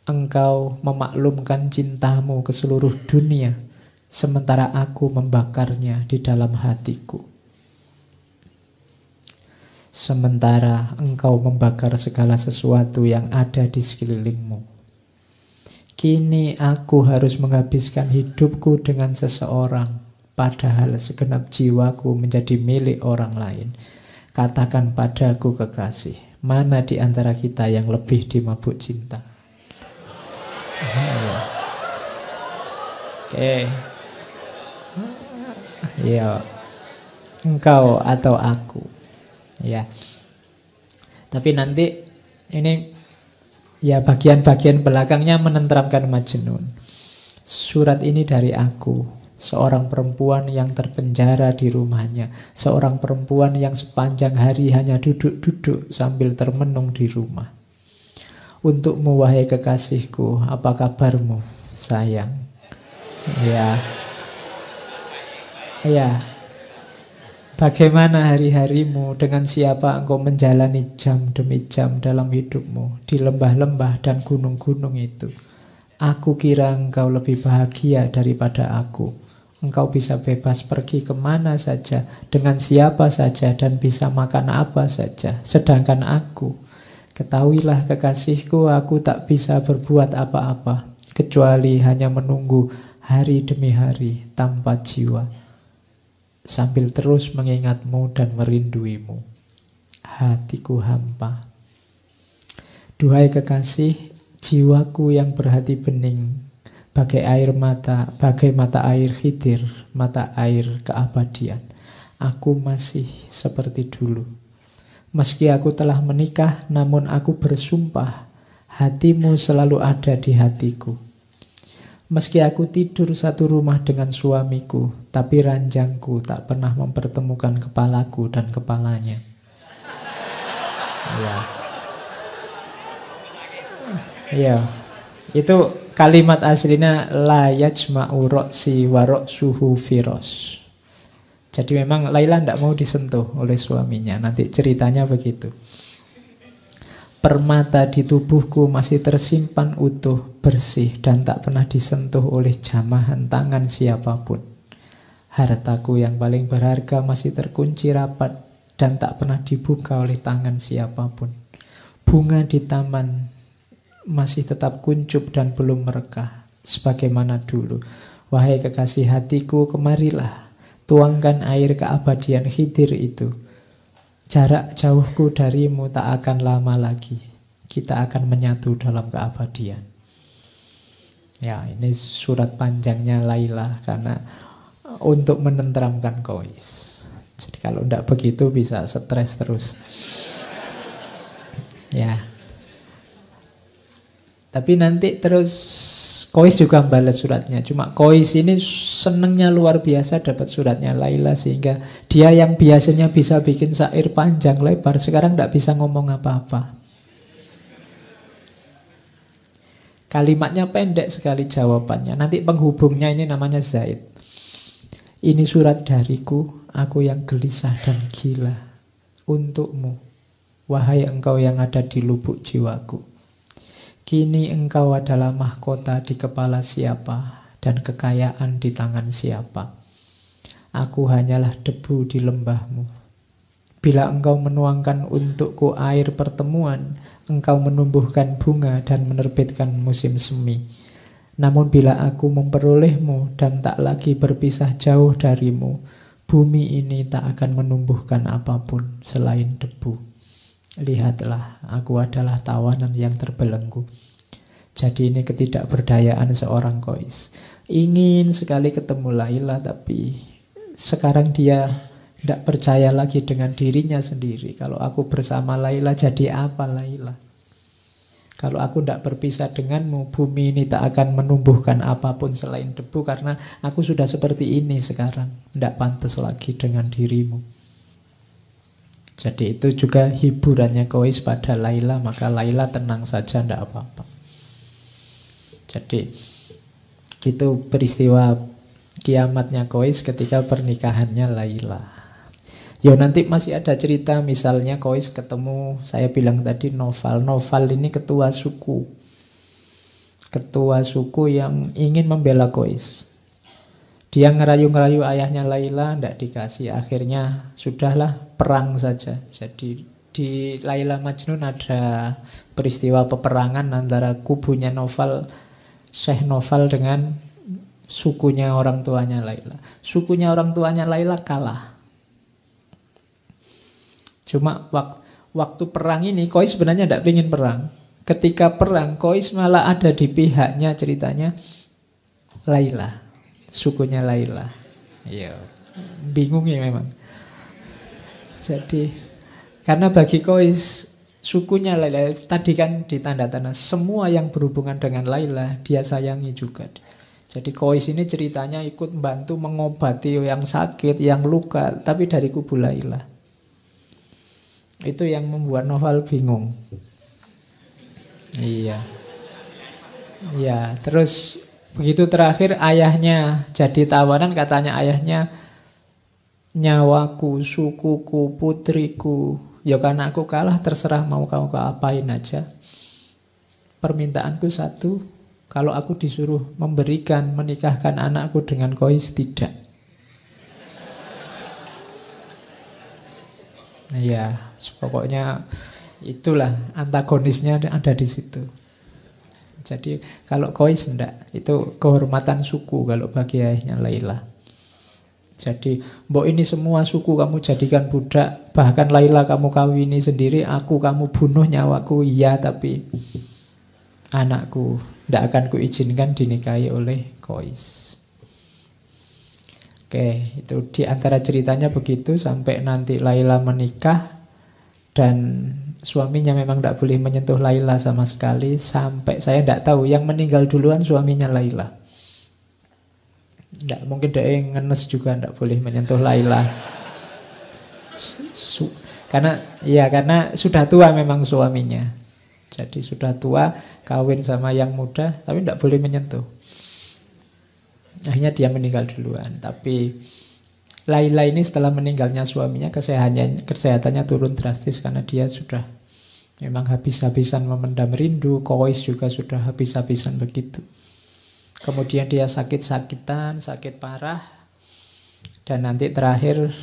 Engkau memaklumkan cintamu ke seluruh dunia, sementara aku membakarnya di dalam hatiku. Sementara engkau membakar segala sesuatu yang ada di sekelilingmu. Kini aku harus menghabiskan hidupku dengan seseorang, padahal segenap jiwaku menjadi milik orang lain. Katakan padaku kekasih, mana di antara kita yang lebih dimabuk cinta? Oke. Ya, engkau atau aku. Ya. Tapi nanti ini ya bagian-bagian belakangnya menenteramkan Majnun. Surat ini dari aku, seorang perempuan yang terpenjara di rumahnya, seorang perempuan yang sepanjang hari hanya duduk-duduk sambil termenung di rumah. Untukmu wahai kekasihku, apa kabarmu sayang? Ya. Bagaimana hari-harimu? Dengan siapa engkau menjalani jam demi jam dalam hidupmu di lembah-lembah dan gunung-gunung itu? Aku kira engkau lebih bahagia daripada aku. Engkau bisa bebas pergi kemana saja, dengan siapa saja, dan bisa makan apa saja. Sedangkan aku, ketahuilah kekasihku, aku tak bisa berbuat apa-apa, kecuali hanya menunggu hari demi hari tanpa jiwa. sambil terus mengingatmu dan merinduimu. Hatiku hampa. Duhai kekasih, jiwaku yang berhati bening, bagai mata air Khidir, mata air keabadian. Aku masih seperti dulu. Meski aku telah menikah, namun aku bersumpah, hatimu selalu ada di hatiku. Meski aku tidur satu rumah dengan suamiku, tapi ranjangku tak pernah mempertemukan kepalaku dan kepalanya. Ya. Ya. Itu kalimat aslinya la yajma'u ra'si wa ra'suhu firos. Jadi memang Laila tidak mau disentuh oleh suaminya. Nanti ceritanya begitu. Permata di tubuhku masih tersimpan utuh, bersih, dan tak pernah disentuh oleh jamahan tangan siapapun. Hartaku yang paling berharga masih terkunci rapat dan tak pernah dibuka oleh tangan siapapun. Bunga di taman masih tetap kuncup dan belum merekah sebagaimana dulu. Wahai kekasih hatiku, kemarilah, tuangkan air keabadian Khidir itu. Jarak jauhku darimu tak akan lama lagi. Kita akan menyatu dalam keabadian. Ya, ini surat panjangnya Laila karena untuk menenteramkan Qais. Jadi kalau tidak begitu bisa stres terus. Ya. Tapi nanti terus Qais juga balas suratnya. Cuma Qais ini senengnya luar biasa dapat suratnya Laila, sehingga dia yang biasanya bisa bikin syair panjang lebar sekarang tidak bisa ngomong apa-apa. Kalimatnya pendek sekali jawabannya. Nanti penghubungnya ini namanya Zaid. Ini surat dariku, aku yang gelisah dan gila. Untukmu, wahai engkau yang ada di lubuk jiwaku. Kini engkau adalah mahkota di kepala siapa dan kekayaan di tangan siapa. Aku hanyalah debu di lembahmu. Bila engkau menuangkan untukku air pertemuan, engkau menumbuhkan bunga dan menerbitkan musim semi. Namun bila aku memperolehmu dan tak lagi berpisah jauh darimu, bumi ini tak akan menumbuhkan apapun selain debu. Lihatlah, aku adalah tawanan yang terbelenggu. Jadi ini ketidakberdayaan seorang Qais. Ingin sekali ketemu Laila, tapi sekarang dia tidak percaya lagi dengan dirinya sendiri. Kalau aku bersama Laila, jadi apa Laila? Kalau aku tidak berpisah denganmu, bumi ini tak akan menumbuhkan apapun selain debu, karena aku sudah seperti ini sekarang. Tidak pantas lagi dengan dirimu. Jadi itu juga hiburannya Qais pada Laila, maka Laila tenang saja, tidak apa-apa. Jadi itu peristiwa kiamatnya Qais ketika pernikahannya Laila. Ya nanti masih ada cerita, misalnya Qais ketemu, saya bilang tadi Noval. Noval ini ketua suku. Ketua suku yang ingin membela Qais. Dia ngerayu-ngerayu ayahnya Laila, tidak dikasih. Akhirnya sudahlah, perang saja. Jadi di Laila Majnun ada peristiwa peperangan antara kubunya Noval, Syekh Noval dengan sukunya orang tuanya Laila. Sukunya orang tuanya Laila kalah. Cuma waktu perang ini Qais sebenarnya tidak ingin perang. Ketika perang Qais malah ada di pihaknya, ceritanya Laila. Sukunya Laila. Iya, bingung ya memang. Jadi karena bagi Qais sukunya Laila tadi kan ditanda-tanda semua yang berhubungan dengan Laila dia sayangi juga. Jadi Qais ini ceritanya ikut membantu mengobati yang sakit, yang luka, tapi dari kubu Laila. Itu yang membuat Noval bingung. Iya. Ya, terus begitu terakhir ayahnya jadi tawanan, katanya ayahnya, nyawaku, sukuku, putriku, ya karena aku kalah terserah mau kamu apain aja. Permintaanku satu, kalau aku disuruh memberikan, menikahkan anakku dengan Qais, tidak. Ya, pokoknya itulah antagonisnya ada di situ. Jadi kalau Qais enggak, itu kehormatan suku kalau bagi ayahnya Laila. Jadi, mbok ini semua suku kamu jadikan budak, bahkan Laila kamu kawini sendiri, aku kamu bunuh nyawaku, iya, tapi anakku tidak akan kuizinkan dinikahi oleh Qais. Oke, itu di antara ceritanya begitu sampai nanti Laila menikah dan suaminya memang tidak boleh menyentuh Laila sama sekali sampai saya tidak tahu yang meninggal duluan suaminya Laila. Tidak mungkin dia ngenes juga tidak boleh menyentuh Laila. Karena sudah tua memang suaminya. Jadi sudah tua, kawin sama yang muda, tapi tidak boleh menyentuh. Akhirnya dia meninggal duluan. Tapi Laila ini setelah meninggalnya suaminya, kesehatannya turun drastis karena dia sudah memang habis-habisan memendam rindu. Qais juga sudah habis-habisan begitu. Kemudian dia sakit-sakitan, sakit parah. Dan nanti terakhir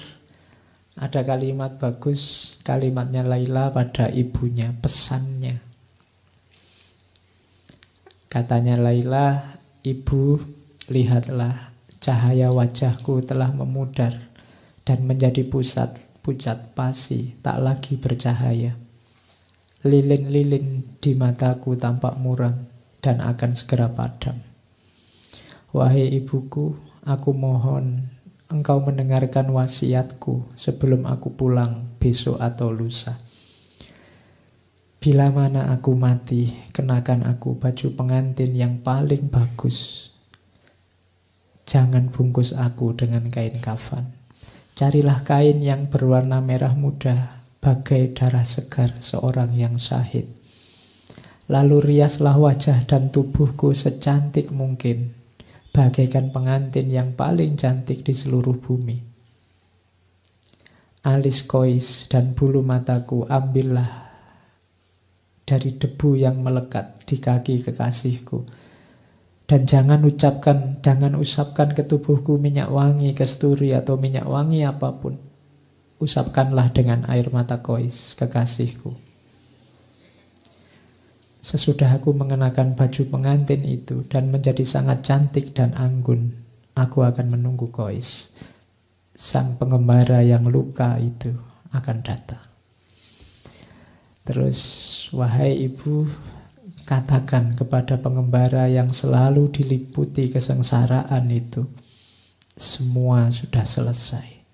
ada kalimat bagus, kalimatnya Laila pada ibunya, pesannya. Katanya Laila, ibu, lihatlah cahaya wajahku telah memudar dan menjadi pucat pasi, tak lagi bercahaya. Lilin-lilin di mataku tampak muram dan akan segera padam. Wahai ibuku, aku mohon engkau mendengarkan wasiatku sebelum aku pulang besok atau lusa. Bila mana aku mati, kenakan aku baju pengantin yang paling bagus. Jangan bungkus aku dengan kain kafan. Carilah kain yang berwarna merah muda, bagai darah segar seorang yang syahid. Lalu riaslah wajah dan tubuhku secantik mungkin, bagaikan pengantin yang paling cantik di seluruh bumi. Alis Qais dan bulu mataku ambillah dari debu yang melekat di kaki kekasihku. Dan jangan usapkan ke tubuhku minyak wangi kasturi atau minyak wangi apapun. Usapkanlah dengan air mata Qais, kekasihku. Sesudah aku mengenakan baju pengantin itu dan menjadi sangat cantik dan anggun, aku akan menunggu Qais. Sang pengembara yang luka itu akan datang. Terus, wahai ibu, katakan kepada pengembara yang selalu diliputi kesengsaraan itu, semua sudah selesai.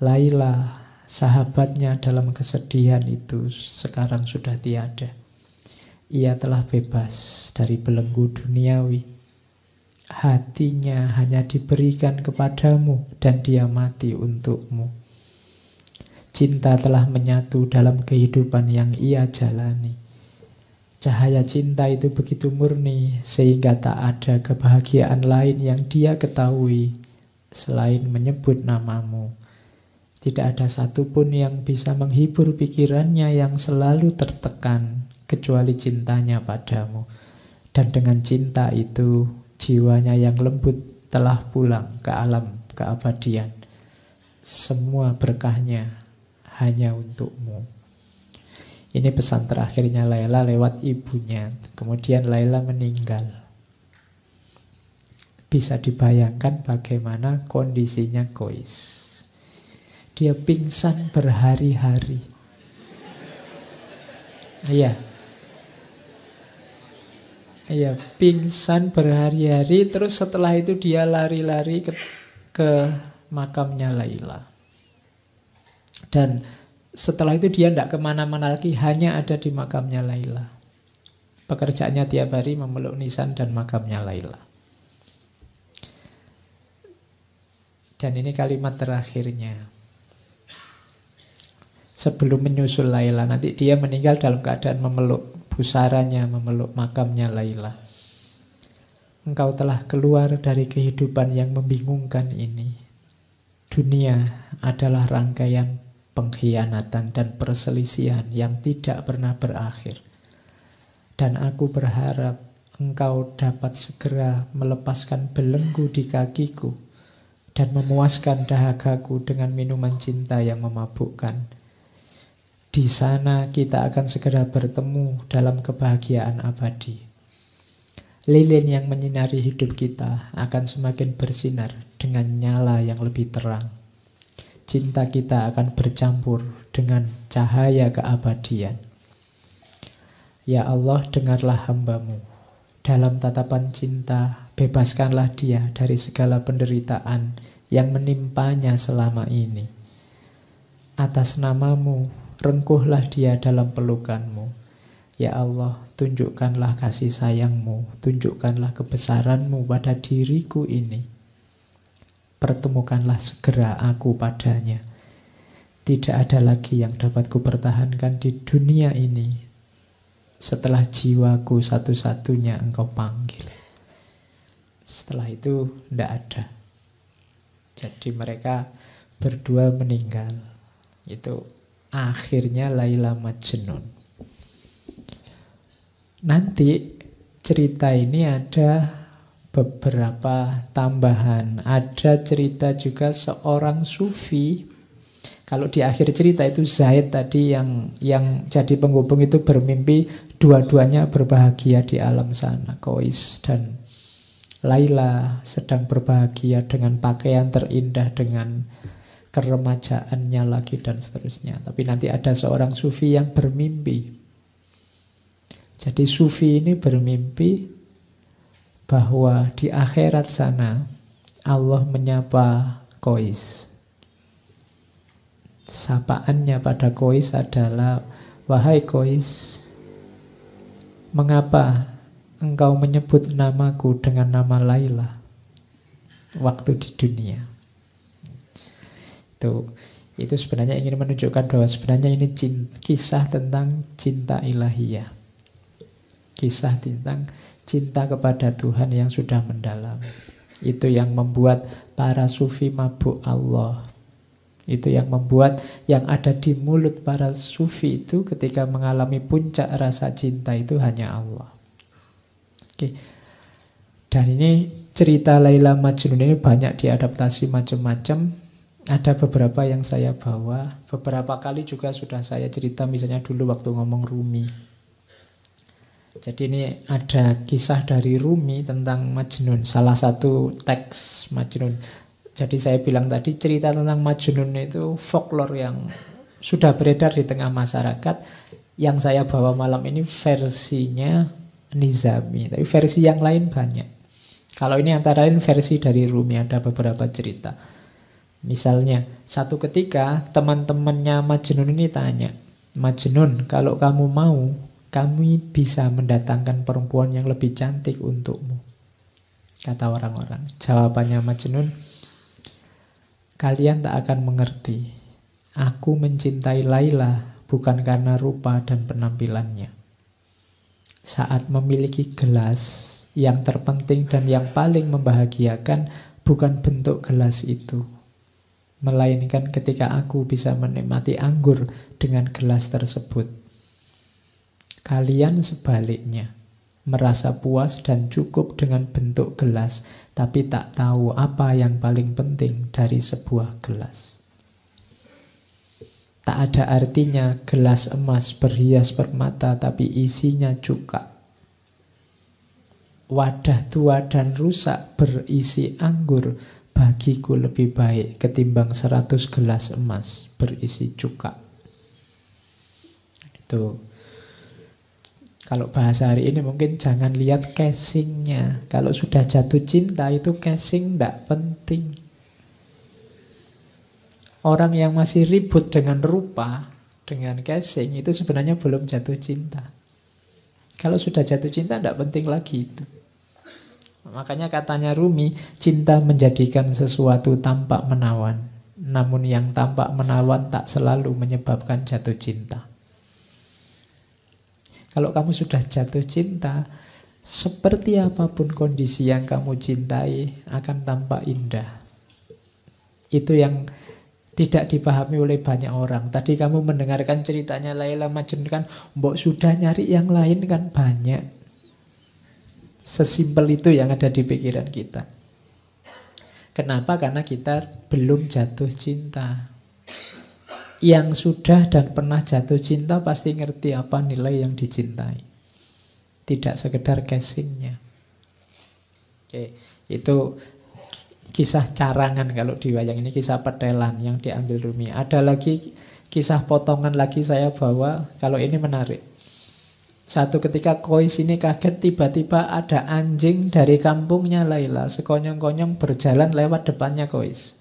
Laila, sahabatnya dalam kesedihan itu, sekarang sudah tiada. Ia telah bebas dari belenggu duniawi. Hatinya hanya diberikan kepadamu dan dia mati untukmu. Cinta telah menyatu dalam kehidupan yang ia jalani. Cahaya cinta itu begitu murni sehingga tak ada kebahagiaan lain yang dia ketahui selain menyebut namamu. Tidak ada satupun yang bisa menghibur pikirannya yang selalu tertekan kecuali cintanya padamu. Dan dengan cinta itu jiwanya yang lembut telah pulang ke alam keabadian. Semua berkahnya hanya untukmu. Ini pesan terakhirnya Laila lewat ibunya. Kemudian Laila meninggal. Bisa dibayangkan bagaimana kondisinya Qais. Dia pingsan berhari-hari. Iya, pingsan berhari-hari. Terus setelah itu dia lari-lari ke makamnya Laila. Dan setelah itu dia tidak kemana-mana lagi, hanya ada di makamnya Laila. Pekerjaannya tiap hari memeluk nisan dan makamnya Laila. Dan ini kalimat terakhirnya. Sebelum menyusul Laila, nanti dia meninggal dalam keadaan memeluk pusaranya, memeluk makamnya Laila. Engkau telah keluar dari kehidupan yang membingungkan ini. Dunia adalah rangkaian pengkhianatan dan perselisihan yang tidak pernah berakhir. Dan aku berharap engkau dapat segera melepaskan belenggu di kakiku dan memuaskan dahagaku dengan minuman cinta yang memabukkan. Di sana kita akan segera bertemu dalam kebahagiaan abadi. Lilin yang menyinari hidup kita akan semakin bersinar dengan nyala yang lebih terang. Cinta kita akan bercampur dengan cahaya keabadian. Ya Allah, dengarlah hamba-Mu. Dalam tatapan cinta, bebaskanlah dia dari segala penderitaan yang menimpanya selama ini. Atas nama-Mu, rengkuhlah dia dalam pelukan-Mu. Ya Allah, tunjukkanlah kasih sayang-Mu, tunjukkanlah kebesaran-Mu pada diriku ini. Pertemukanlah segera aku padanya. Tidak ada lagi yang dapat kupertahankan di dunia ini setelah jiwaku satu-satunya Engkau panggil. Setelah itu tidak ada. Jadi mereka berdua meninggal. Itu akhirnya Laila Majnun. Nanti cerita ini ada beberapa tambahan. Ada cerita juga seorang sufi. Kalau di akhir cerita itu Zaid tadi yang jadi penghubung itu bermimpi dua-duanya berbahagia di alam sana. Qais dan Laila sedang berbahagia dengan pakaian terindah, dengan keremajaannya lagi dan seterusnya. Tapi nanti ada seorang sufi yang bermimpi. Jadi sufi ini bermimpi bahwa di akhirat sana Allah menyapa Qais. Sapaannya pada Qais adalah, wahai Qais, mengapa engkau menyebut namaku dengan nama Laila waktu di dunia? Itu sebenarnya ingin menunjukkan bahwa sebenarnya ini kisah tentang cinta ilahiyah. Kisah tentang cinta kepada Tuhan yang sudah mendalam. Itu yang membuat para sufi mabuk Allah. Itu yang membuat yang ada di mulut para sufi itu ketika mengalami puncak rasa cinta itu hanya Allah. Oke. Dan ini cerita Laila Majnun ini banyak diadaptasi macam-macam. Ada beberapa yang saya bawa. Beberapa kali juga sudah saya cerita, misalnya dulu waktu ngomong Rumi. Jadi ini ada kisah dari Rumi tentang Majnun, salah satu teks Majnun. Jadi saya bilang tadi cerita tentang Majnun itu folklore yang sudah beredar di tengah masyarakat. Yang saya bawa malam ini versinya Nizami, tapi versi yang lain banyak. Kalau ini antara lain versi dari Rumi, ada beberapa cerita. Misalnya, satu ketika teman-temannya Majnun ini tanya, Majnun, kalau kamu mau, kami bisa mendatangkan perempuan yang lebih cantik untukmu. Kata orang-orang. Jawabannya Majnun, kalian tak akan mengerti. Aku mencintai Laila bukan karena rupa dan penampilannya. Saat memiliki gelas, yang terpenting dan yang paling membahagiakan bukan bentuk gelas itu, melainkan ketika aku bisa menikmati anggur dengan gelas tersebut. Kalian sebaliknya, merasa puas dan cukup dengan bentuk gelas, tapi tak tahu apa yang paling penting dari sebuah gelas. Tak ada artinya gelas emas berhias permata, tapi isinya cuka. Wadah tua dan rusak berisi anggur, bagiku lebih baik ketimbang 100 gelas emas berisi cuka. Itu. Kalau bahasa hari ini mungkin jangan lihat casingnya. Kalau sudah jatuh cinta itu casing tidak penting. Orang yang masih ribut dengan rupa, dengan casing, itu sebenarnya belum jatuh cinta. Kalau sudah jatuh cinta tidak penting lagi itu. Makanya katanya Rumi, cinta menjadikan sesuatu tampak menawan. Namun yang tampak menawan tak selalu menyebabkan jatuh cinta. Kalau kamu sudah jatuh cinta, seperti apapun kondisi yang kamu cintai akan tampak indah. Itu yang tidak dipahami oleh banyak orang. Tadi kamu mendengarkan ceritanya Laila Majnun kan, mbok sudah nyari yang lain kan banyak. Sesimpel itu yang ada di pikiran kita. Kenapa? Karena kita belum jatuh cinta. Yang sudah dan pernah jatuh cinta pasti ngerti apa nilai yang dicintai. Tidak sekedar casingnya. Oke, itu kisah carangan kalau di wayang ini, kisah petelan yang diambil Rumi. Ada lagi kisah potongan lagi saya bawa, kalau ini menarik. Satu ketika Kois ini kaget, tiba-tiba ada anjing dari kampungnya Laila sekonyong-konyong berjalan lewat depannya Kois.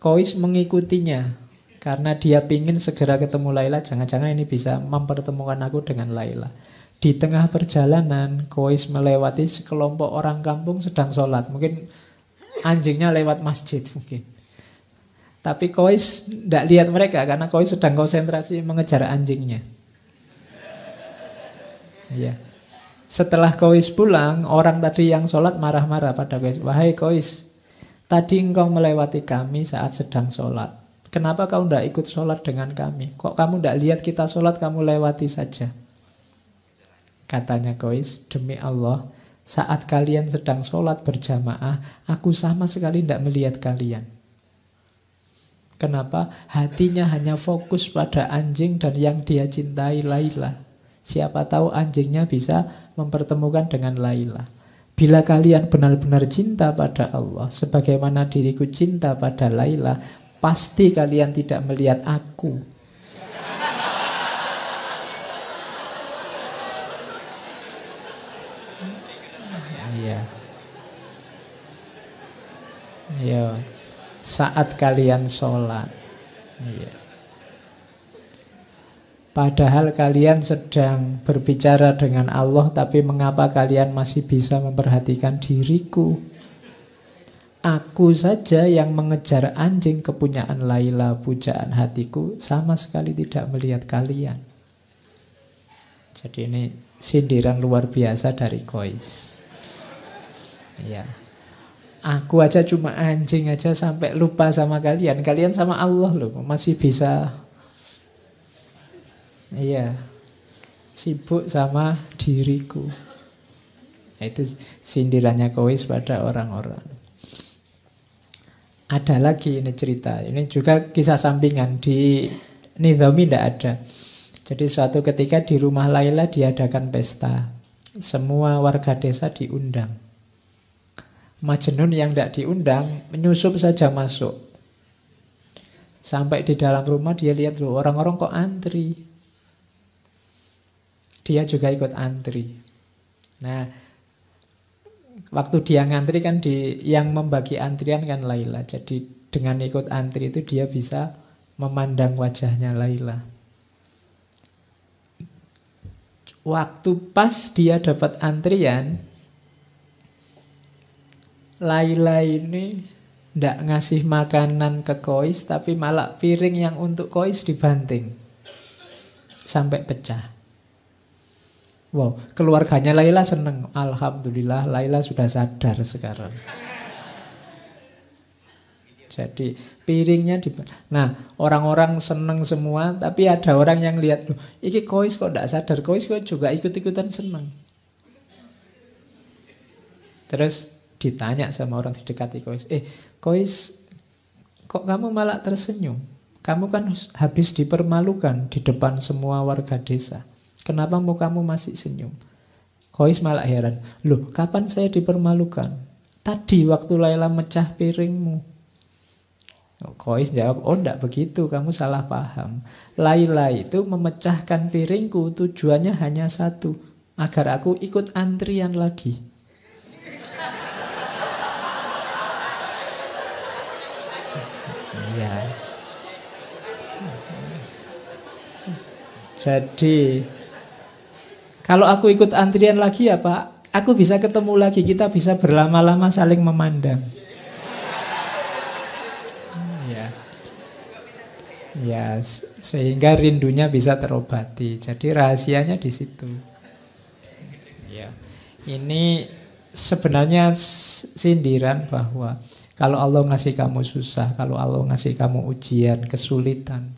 Kois mengikutinya karena dia pingin segera ketemu Laila, jangan-jangan ini bisa mempertemukan aku dengan Laila. Di tengah perjalanan Kois melewati sekelompok orang kampung sedang sholat. Mungkin anjingnya lewat masjid mungkin. Tapi Kois tidak lihat mereka karena Kois sedang konsentrasi mengejar anjingnya. Ya. Setelah Kois pulang, orang tadi yang sholat marah-marah pada Kois. Wahai Kois, tadi engkau melewati kami saat sedang sholat. Kenapa kau tidak ikut sholat dengan kami? Kok kamu tidak lihat kita sholat, kamu lewati saja? Katanya Kois, demi Allah, saat kalian sedang sholat berjamaah, aku sama sekali tidak melihat kalian. Kenapa? Hatinya hanya fokus pada anjing dan yang dia cintai, Laila. Siapa tahu anjingnya bisa mempertemukan dengan Laila. Bila kalian benar-benar cinta pada Allah, sebagaimana diriku cinta pada Laila, pasti kalian tidak melihat aku. Ya, saat kalian sholat. Ya. Padahal kalian sedang berbicara dengan Allah, tapi mengapa kalian masih bisa memperhatikan diriku? Aku saja yang mengejar anjing kepunyaan Laila, pujaan hatiku, sama sekali tidak melihat kalian. Jadi ini sindiran luar biasa dari Kois. Ya. Aku aja cuma anjing aja sampai lupa sama kalian. Kalian sama Allah loh, masih bisa sibuk sama diriku. Itu sindirannya Kois pada orang-orang. Ada lagi ini cerita. Ini juga kisah sampingan. Di Nidhami tidak ada. Jadi suatu ketika di rumah Laila diadakan pesta. Semua warga desa diundang. Majnun yang tidak diundang menyusup saja masuk. Sampai di dalam rumah dia lihat loh, orang-orang kok antri. Dia juga ikut antri. Nah, waktu dia ngantri kan yang membagi antrian kan Laila. Jadi dengan ikut antri itu dia bisa memandang wajahnya Laila. Waktu pas dia dapat antrian, Laila ini tidak ngasih makanan ke Kois, tapi malah piring yang untuk Kois dibanting sampai pecah. Wow, keluarganya Laila seneng. Alhamdulillah Laila sudah sadar sekarang. Jadi piringnya Nah, orang-orang seneng semua, tapi ada orang yang lihat, loh, iki Kois kok tidak sadar, Kois kok juga ikut-ikutan seneng. Terus ditanya sama orang di Kois, Kois, kok kamu malah tersenyum? Kamu kan habis dipermalukan di depan semua warga desa. Kenapa mukamu masih senyum? Kois malah heran, loh kapan saya dipermalukan? Tadi waktu Laila mecah piringmu. Kois jawab, oh enggak begitu, kamu salah paham. Laila itu memecahkan piringku tujuannya hanya satu, agar aku ikut antrian lagi. Ya. Jadi kalau aku ikut antrian lagi ya Pak, aku bisa ketemu lagi, kita bisa berlama-lama saling memandang. Ya, sehingga rindunya bisa terobati. Jadi rahasianya di situ. Ya. Ini sebenarnya sindiran bahwa kalau Allah ngasih kamu susah, kalau Allah ngasih kamu ujian, kesulitan,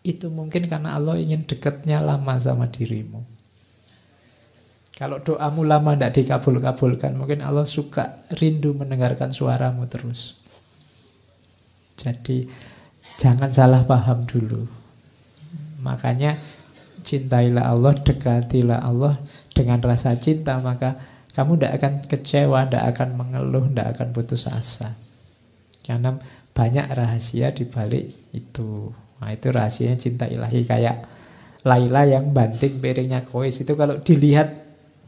itu mungkin karena Allah ingin dekatnya lama sama dirimu. Kalau doamu lama tidak dikabul-kabulkan, mungkin Allah suka rindu mendengarkan suaramu terus. Jadi jangan salah paham dulu. Makanya cintailah Allah, dekatilah Allah dengan rasa cinta, maka Kamu tidak akan kecewa, tidak akan mengeluh, tidak akan putus asa. Karena banyak rahasia di balik itu. Nah, itu rahasianya cinta ilahi. Kayak Laila yang banting piringnya Kois itu kalau dilihat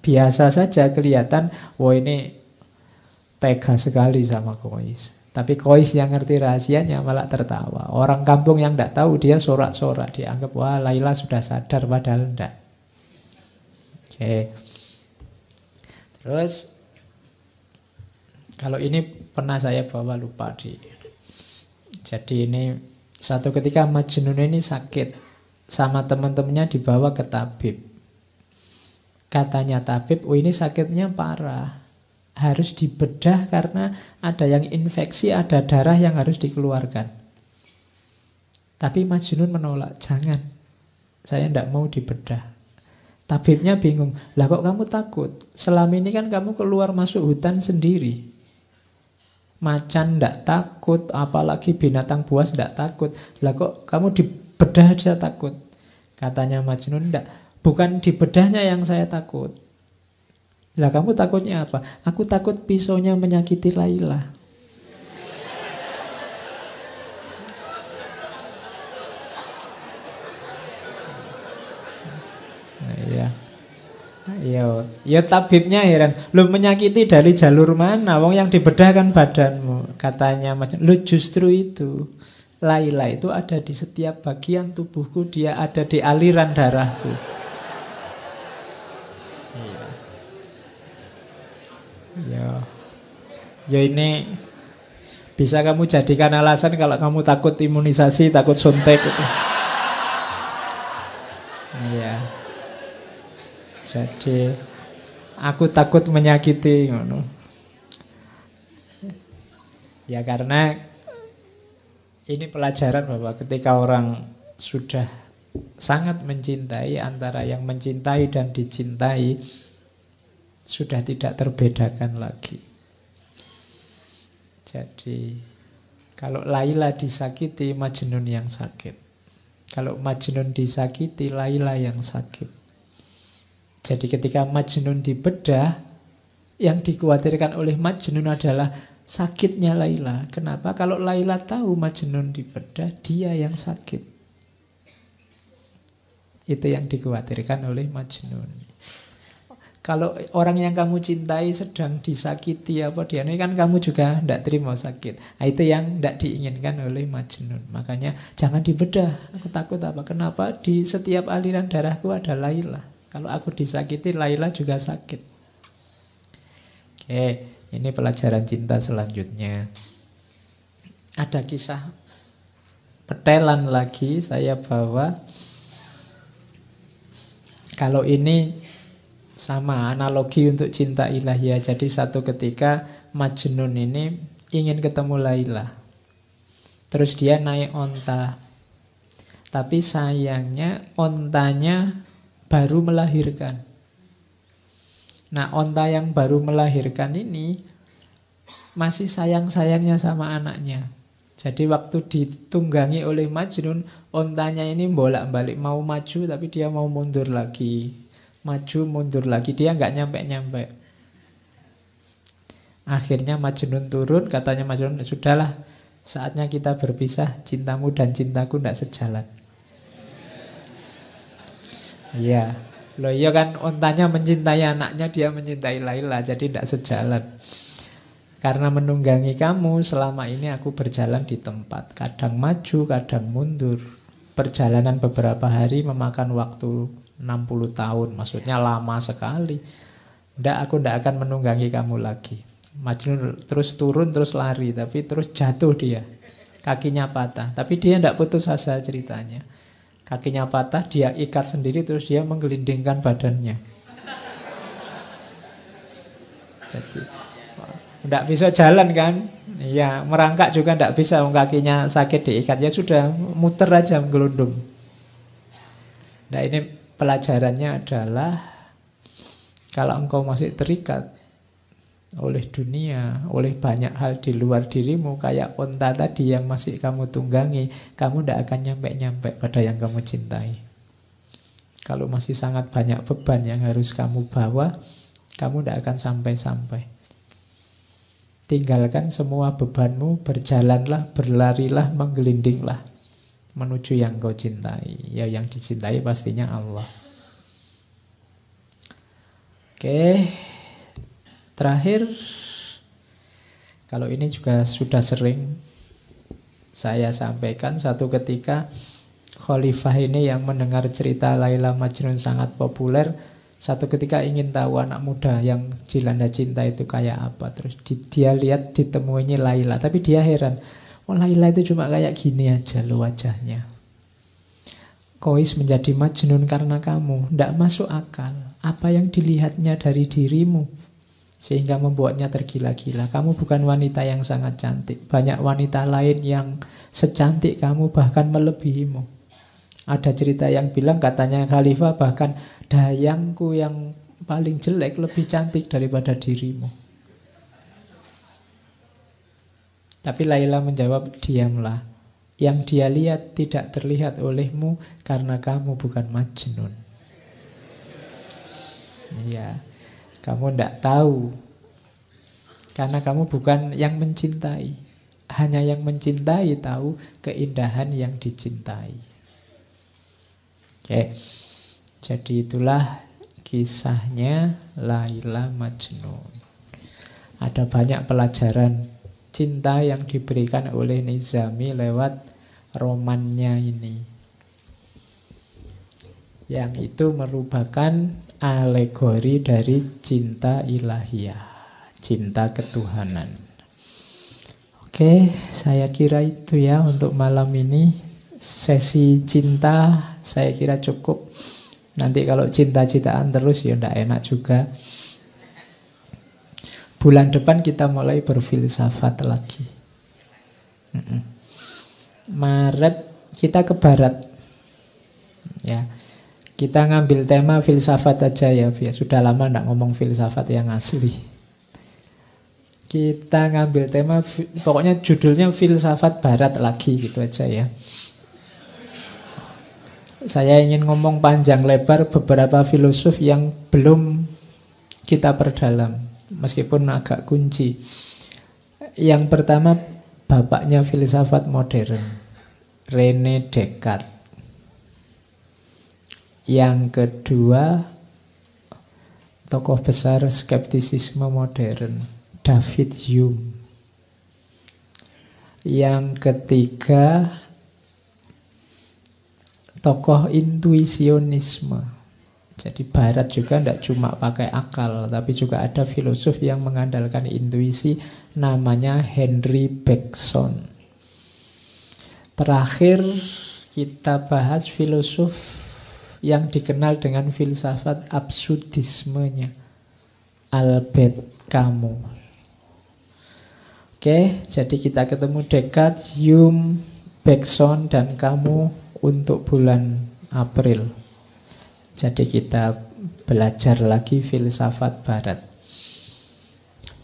biasa saja kelihatan, wah ini tega sekali sama Kois. Tapi Kois yang ngerti rahasianya malah tertawa. Orang kampung yang tidak tahu dia sorak-sorak, dianggap wah Laila sudah sadar padahal tidak. Oke. Terus kalau ini pernah saya bawa lupa di. Jadi ini satu ketika Majnun ini sakit sama teman-temannya dibawa ke tabib. Katanya tabib, oh ini sakitnya parah. Harus dibedah karena ada yang infeksi, ada darah yang harus dikeluarkan. Tapi Majnun menolak, jangan. Saya tidak mau dibedah. Tabibnya bingung, lah kok kamu takut? Selama ini kan kamu keluar masuk hutan sendiri. Macan tidak takut, apalagi binatang buas tidak takut. Lah kok kamu dibedah aja takut? Katanya Majnun, tidak. Bukan dibedahnya yang saya takut. Lah kamu takutnya apa? Aku takut pisaunya menyakiti Laila. Ya tabibnya heran. Lu menyakiti dari jalur mana? Wong yang dibedah kan badanmu. Katanya macam, lu justru itu. Laila itu ada di setiap bagian tubuhku. Dia ada di aliran darahku. Ya ini bisa kamu jadikan alasan kalau kamu takut imunisasi, takut suntik itu. Iya. Jadi aku takut menyakiti. Ya karena ini pelajaran bahwa ketika orang sudah sangat mencintai, antara yang mencintai dan dicintai sudah tidak terbedakan lagi. Jadi kalau Laila disakiti, Majnun yang sakit. Kalau Majnun disakiti, Laila yang sakit. Jadi ketika Majnun dibedah, yang dikhawatirkan oleh Majnun adalah sakitnya Laila. Kenapa? Kalau Laila tahu Majnun dibedah, dia yang sakit. Itu yang dikhawatirkan oleh Majnun. Kalau orang yang kamu cintai sedang disakiti apa dia ini kan kamu juga tidak terima sakit. Nah, itu yang tidak diinginkan oleh Majnun. Makanya jangan dibedah. Aku takut apa? Kenapa? Di setiap aliran darahku ada Laila. Kalau aku disakiti, Laila juga sakit. Oke, ini pelajaran cinta selanjutnya. Ada kisah petelan lagi saya bawa. Kalau ini sama analogi untuk cinta ilahiyah. Jadi satu ketika Majnun ini ingin ketemu Laila. Terus dia naik onta. Tapi sayangnya ontanya baru melahirkan. Nah, onta yang baru melahirkan ini masih sayang-sayangnya sama anaknya. Jadi waktu ditunggangi oleh Majnun, ontanya ini bolak-balik mau maju tapi dia mau mundur lagi. Maju mundur lagi, dia nggak nyampe-nyampe. Akhirnya Majnun turun, katanya Majnun, sudahlah, saatnya kita berpisah, cintamu dan cintaku tidak sejalan. Iya, loh iya kan ontanya mencintai anaknya, dia mencintai Laila, jadi tidak sejalan. Karena menunggangi kamu, selama ini aku berjalan di tempat, kadang maju, kadang mundur. Perjalanan beberapa hari memakan waktu 60 tahun, maksudnya lama sekali. Aku tidak akan menunggangi kamu lagi. Majnun terus turun, terus lari, tapi terus jatuh dia. Kakinya patah, tapi dia tidak putus asa ceritanya. Kakinya patah, dia ikat sendiri, terus dia menggelindingkan badannya. Jadi tidak bisa jalan kan? Iya, merangkak juga tidak bisa, kakinya sakit diikat. Ya sudah, muter aja menggelundung. Nah ini pelajarannya adalah kalau engkau masih terikat oleh dunia, oleh banyak hal di luar dirimu, kayak onta tadi yang masih kamu tunggangi, kamu tidak akan nyampe-nyampe pada yang kamu cintai. Kalau masih sangat banyak beban yang harus kamu bawa, Kamu tidak akan sampai-sampai. Tinggalkan semua bebanmu, berjalanlah, berlarilah, menggelindinglah menuju yang kau cintai. Ya, yang dicintai pastinya Allah. Oke, terakhir, kalau ini juga sudah sering saya sampaikan, satu ketika Khalifah ini yang mendengar cerita Laila Majnun sangat populer, satu ketika ingin tahu anak muda yang dilanda cinta itu kayak apa. Terus dia lihat ditemuinya Laila, tapi dia heran, oh Laila itu cuma kayak gini aja loh wajahnya. Kois menjadi Majnun karena kamu, tidak masuk akal. Apa yang dilihatnya dari dirimu sehingga membuatnya tergila-gila. Kamu bukan wanita yang sangat cantik. Banyak wanita lain yang secantik kamu, bahkan melebihimu. Ada cerita yang bilang, katanya Khalifah, bahkan dayangku yang paling jelek lebih cantik daripada dirimu. Tapi Laila menjawab, diamlah. Yang dia lihat tidak terlihat olehmu karena kamu bukan Majnun. Iya, kamu tidak tahu karena kamu bukan yang mencintai. Hanya yang mencintai tahu keindahan yang dicintai. Oke, jadi itulah kisahnya Laila Majnun. Ada banyak pelajaran cinta yang diberikan oleh Nizami lewat romannya ini. Yang itu merupakan alegori dari cinta ilahiyah, cinta ketuhanan. Oke, saya kira itu ya untuk malam ini. Sesi cinta saya kira cukup. Nanti kalau cinta-cintaan terus ya tidak enak juga. Bulan depan kita mulai berfilsafat lagi. Maret kita ke barat. Ya. Kita ngambil tema filsafat aja ya, biar sudah lama tidak ngomong filsafat yang asli. Kita ngambil tema, pokoknya judulnya filsafat barat lagi gitu aja ya. Saya ingin ngomong panjang lebar beberapa filosof yang belum kita perdalam, meskipun agak kunci. Yang pertama, bapaknya filsafat modern, René Descartes. Yang kedua, tokoh besar skeptisisme modern, David Hume. Yang ketiga, tokoh intuisionisme. Jadi barat juga tidak cuma pakai akal, tapi juga ada filosof yang mengandalkan intuisi, namanya Henry Bergson. Terakhir kita bahas filosof yang dikenal dengan filsafat absurdismenya, Albert Camus. Oke, jadi kita ketemu Descartes, Hume, Bergson, dan Camus untuk bulan April. Jadi kita belajar lagi filsafat barat.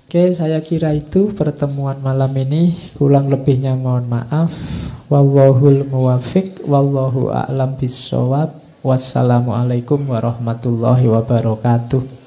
Oke, saya kira itu pertemuan malam ini. Kurang lebihnya mohon maaf. Wallahul muwafiq, wallahu a'lam bissawab. Wassalamualaikum warahmatullahi wabarakatuh.